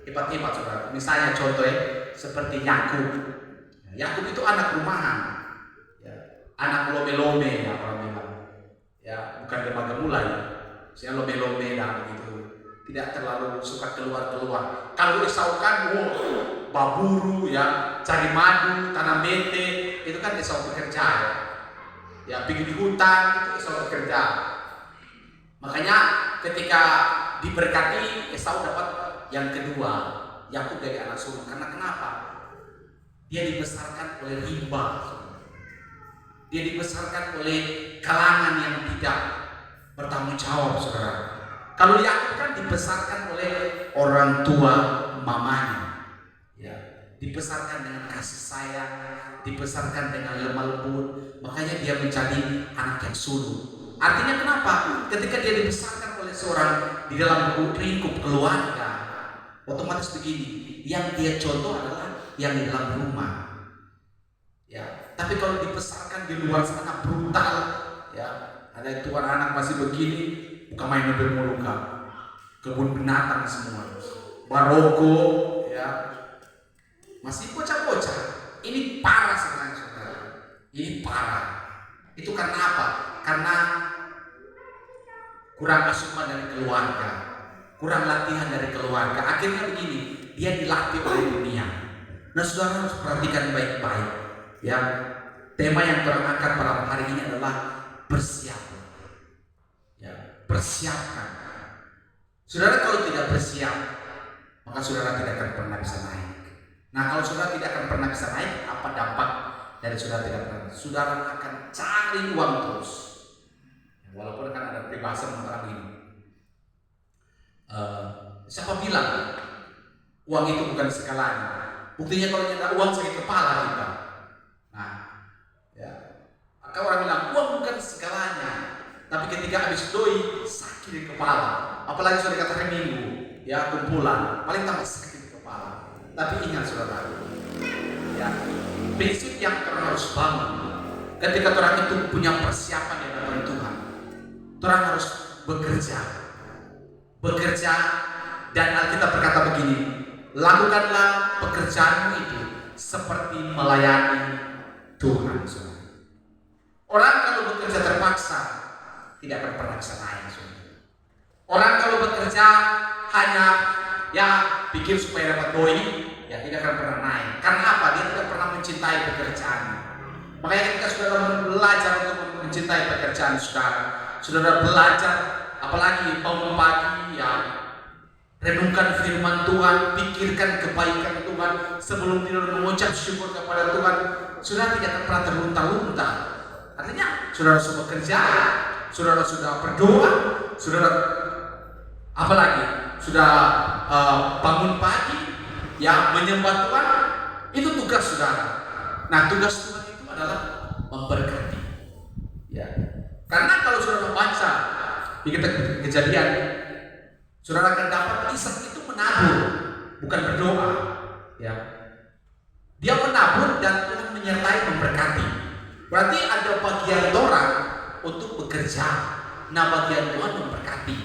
hebat-hebat, saudara. Misalnya contohnya seperti Yakub. Yakub itu anak rumahan, ya. Anak lome-lome ya orang bilang. Ya bukan gemar-gemula ya. Saya lome-lome dan begitu. Tidak terlalu suka keluar-keluar. Kalau Esau kan, baburu ya, cari madu, tanam mete, itu kan Esau bekerja ya. Ya pergi di hutan itu Esau bekerja. Makanya ketika diberkati, Esau dapat yang kedua, Yakub dari anak sulung. Karena kenapa? Dia dibesarkan oleh rimba. Dia dibesarkan oleh kalangan yang tidak bertanggung jawab, saudara. Kalau Yakub kan dibesarkan oleh orang tua mamanya, ya, dibesarkan dengan kasih sayang, dibesarkan dengan lemah lembut, makanya dia menjadi anak yang sulung. Artinya kenapa? Ketika dia dibesarkan oleh seorang di dalam lingkup keluarga, otomatis begini, yang dia contoh adalah yang di dalam rumah. Ya, tapi kalau dibesarkan di luar sana brutal, ya, ada tuan anak masih begini, bukan main bermuluka, kebun binatang semua, baroko, ya, masih bocah-bocah. Ini parah sebenarnya, saudara. Ini parah. Itu karena apa? Karena kurang asupan dari keluarga, kurang latihan dari keluarga. Akhirnya begini, dia dilatih oleh dunia. Nah, saudara harus perhatikan baik-baik. Ya, tema yang terangkat pada hari ini adalah bersiap. Ya, persiapkan. Saudara kalau tidak bersiap, maka saudara tidak akan pernah bisa naik. Nah, kalau saudara tidak akan pernah bisa naik, apa dampak dari saudara tidak pernah? Saudara akan cari uang terus. Walaupun kan ada peribahasa mengatakan ini, siapa bilang uang itu bukan segalanya? Buktinya kalau kita uang sakit kepala kita. Nah, ya, maka orang bilang uang bukan segalanya. Tapi ketika habis doi sakit di kepala, apalagi sudah katakan minggu, ya kumpulan, paling tambah sakit di kepala. Tapi ingat saudara, ya, prinsip yang kita harus bangun ketika orang itu punya persiapan di hadapan Tuhan. Orang harus bekerja, dan Alkitab berkata begini, lakukanlah pekerjaanmu itu seperti melayani Tuhan. Orang kalau bekerja terpaksa tidak akan pernah bisa naik. Orang kalau bekerja hanya ya pikir supaya dapat doi, ya tidak akan pernah naik. Karena apa? Dia tidak pernah mencintai pekerjaannya. Makanya ketika saudara belajar untuk mencintai pekerjaan saudara belajar, apalagi bangun pagi, ya renungkan firman Tuhan, pikirkan kebaikan Tuhan sebelum tidur, mengucap syukur kepada Tuhan. Saudara tidak akan pernah terlunta-lunta. Artinya saudara sudah bekerja, saudara sudah berdoa, saudara apalagi sudah bangun pagi, ya menyembah Tuhan. Itu tugas saudara. Nah, tugas Tuhan itu adalah memberkati. Ya. Karena kalau saudara baca di kitab Kejadian, saudara akan dapat Ishak itu menabur, bukan berdoa. Ya, dia menabur dan Tuhan menyertai, memberkati. Berarti ada bagian orang untuk bekerja. Nah, bagian Tuhan memberkati.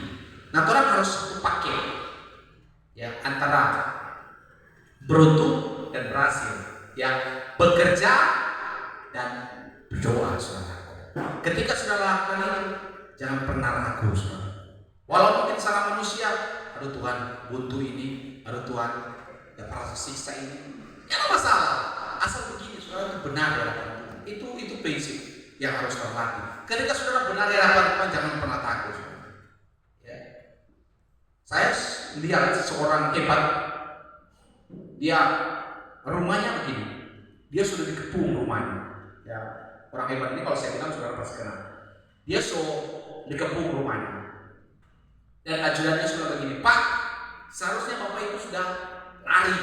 Nah, orang harus pakai ya antara beruntung dan berhasil. Ya, bekerja dan berdoa, saudara. Ketika saudara lakukan ini, jangan pernah ragu, saudara. Walau mungkin secara manusia, aduh Tuhan, buntu ini, aduh Tuhan, ya para siksa ini, ya tidak masalah. Asal begini, saudara, itu benar di hadapan Tuhan. Itu prinsip yang harus terlatih. Ketika saudara benar di hadapan Tuhan, jangan pernah takut, saudara. Ya. Saya lihat seorang hebat, dia rumahnya begini, dia sudah dikepung rumahnya. Ya. Orang hebat ini kalau saya bilang saudara pasti kenal. Dia dikepung rumahnya. Dan ajudannya sudah begini, Pak, seharusnya Bapak itu sudah lari,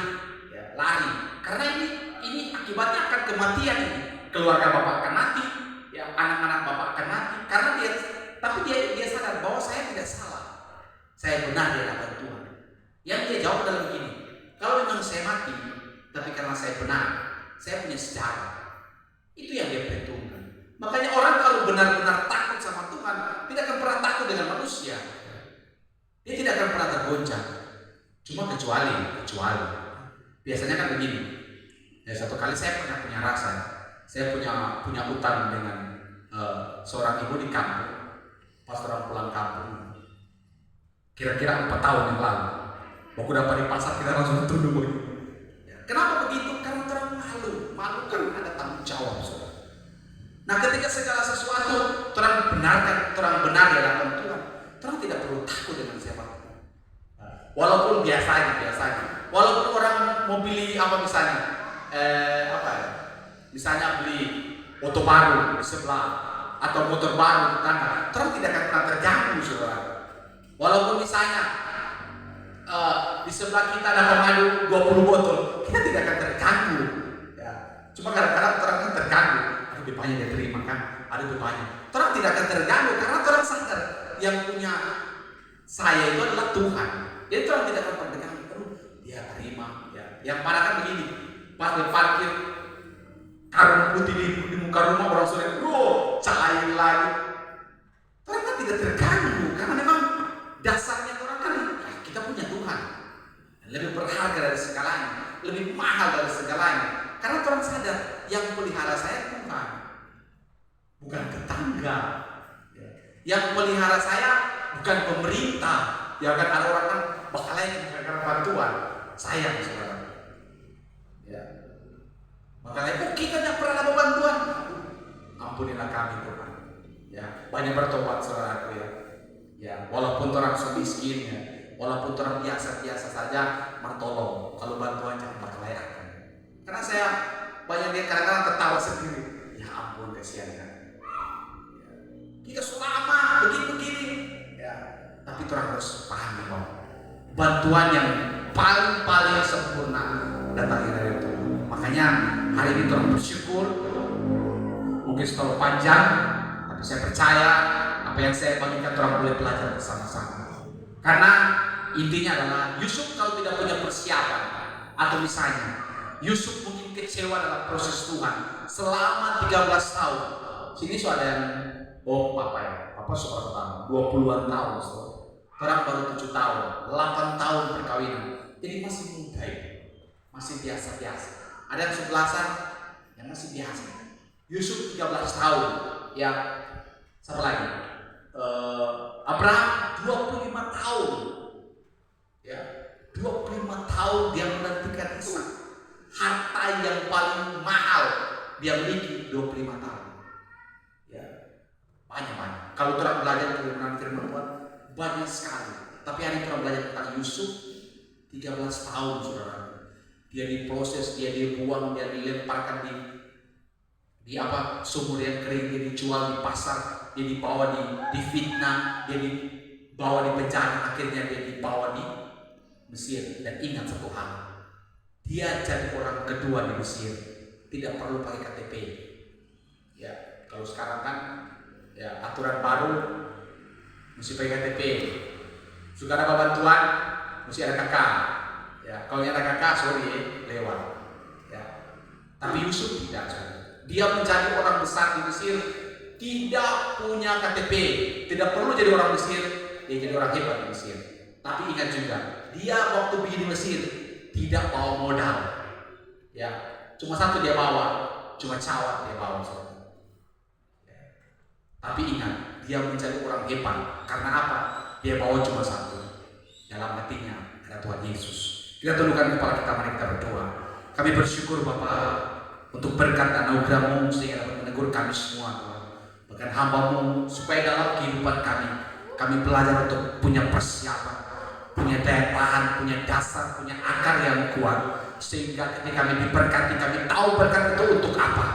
ya, lari. Karena ini akibatnya akan kematian ini. Keluarga Bapak akan mati, ya, anak-anak Bapak akan mati. Karena dia sadar bahwa saya tidak salah. Saya benar di hadapan Tuhan. Yang dia jawab adalah begini, kalau memang saya mati, tapi karena saya benar, saya punya sejarah. Itu yang dia perhitungkan. Makanya orang kalau benar-benar takut sama Tuhan, tidak akan pernah takut dengan manusia. Dia tidak akan pernah tergoncang. Cuma kecuali biasanya kan begini. Ya, satu kali saya pernah punya rasa. Saya punya utang dengan seorang ibu di kampung. Pas orang pulang kampung, kira-kira 4 tahun yang lalu, waktu dapat di pasar kita langsung tunduk begini. Kenapa begitu? Karena orang malu kan ada tanggung jawab, saudara. Nah, ketika segala sesuatu orang benar di hadapan Tuhan, orang tidak perlu takut dengan siapapun. Walaupun biasanya, walaupun orang mau beli apa misalnya, misalnya beli motor baru di sebelah atau motor baru, kan, orang tidak akan pernah terganggu, saudara. Walaupun misalnya di sebelah kita ada pemadu 20 botol, kita tidak akan terganggu. Ya. Cuma kadang-kadang orang kan terganggu. Ada banyak dia terima kan, ada banyak. Orang tidak akan terganggu karena orang sadar yang punya saya itu adalah Tuhan. Jadi orang tidak akan terganggu. Dia terima. Ya. Yang mana kan begini, pas dia parkir karung putih di muka rumah orang sore, cair lagi. Orang kan tidak terganggu karena memang dasarnya orang kan kita punya Tuhan, lebih berharga dari segalanya, lebih mahal dari segalanya. Karena orang sadar yang pelihara saya Tuhan, bukan tetangga. Yang pelihara saya bukan pemerintah. Ya kan ada orang kan bakalan karena bantuan saya, saudara. Ya. Makanya kita tidak pernah dapat bantuan. Ampunilah kami Tuhan. Ya, banyak bertobat saudaraku ya. Ya, walaupun orang miskin ya, walaupun orang biasa-biasa saja, tolong. Kalau bantuan jangan berkelayakan. Karena saya banyak dia kadang-kadang tertawa sendiri. Ya ampun, kasihan kan. Ya. Kita selama begini-begini. Ya, tapi orang harus paham bahwa bantuan yang paling sempurna datang dari Tuhan. Makanya hari ini orang bersyukur. Mungkin setelah panjang, tapi saya percaya apa yang saya bagikan orang boleh belajar bersama-sama. Karena intinya adalah Yusuf kalau tidak punya persiapan, atau misalnya Yusuf mungkin kecewa dalam proses Tuhan selama 13 tahun. Sini sudah ada yang Papa sudah tahun, 20-an tahun, orang baru 7 tahun, 8 tahun perkawinan. Jadi masih muda itu, masih biasa-biasa. Ada yang 11-an yang masih biasa. Yusuf 13 tahun, ya. Siapa lagi? Abraham 25 tahun. Ya, 25 tahun dia menantikan Ishak. Harta yang paling mahal dia miliki 25 tahun. Ya. Banyak. Kalau kita belajar kebenaran firman Tuhan banyak sekali. Tapi hari kita belajar tentang Yusuf 13 tahun, saudara. Dia diproses, dia dibuang, dia dilemparkan di sumur yang kering, dia dijual di pasar, dia dibawa di fitnah, dia dibawa di penjara, akhirnya dia dibawa di Mesir. Dan ingat satu hal, dia jadi orang kedua di Mesir, tidak perlu pakai KTP. Ya, kalau sekarang kan Ya, aturan baru mesti pakai KTP. Juga ada bantuan, mesti ada kakak. Ya, kalau ada kakak, sorry, lewat. Ya. Tapi Yusuf tidak. Dia menjadi orang besar di Mesir, tidak punya KTP, tidak perlu jadi orang Mesir, dia jadi orang hebat di Mesir. Tapi ingat juga, dia waktu pergi di Mesir tidak bawa modal. Ya, cuma satu dia bawa, cuma cawat dia bawa. Ya. Tapi ingat, dia menjadi orang hebat. Karena apa? Dia bawa cuma satu. Dalam hatinya ada Tuhan Yesus. Kita tundukkan kepala kita, mari kita berdoa. Kami bersyukur Bapa untuk berkat anugerah-Mu sehingga dapat menegur kami semua Tuhan. Bahkan hamba-Mu supaya dalam kehidupan kami belajar untuk punya persiapan, punya daya tahan, punya dasar, punya akar yang kuat, sehingga ketika kami diberkati, kami tahu berkat itu untuk apa,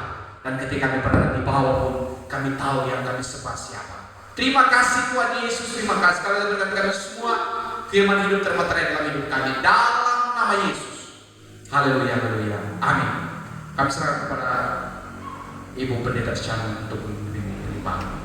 dan ketika kami berada di bawah pun kami tahu yang kami sembah siapa. Terima kasih Tuhan Yesus, terima kasih karena berkat kami semua, firman hidup termaterai dalam hidup kami, dalam nama Yesus. Haleluya, haleluya, amin. Kami serahkan kepada Ibu Pendeta Syam untuk memimpin.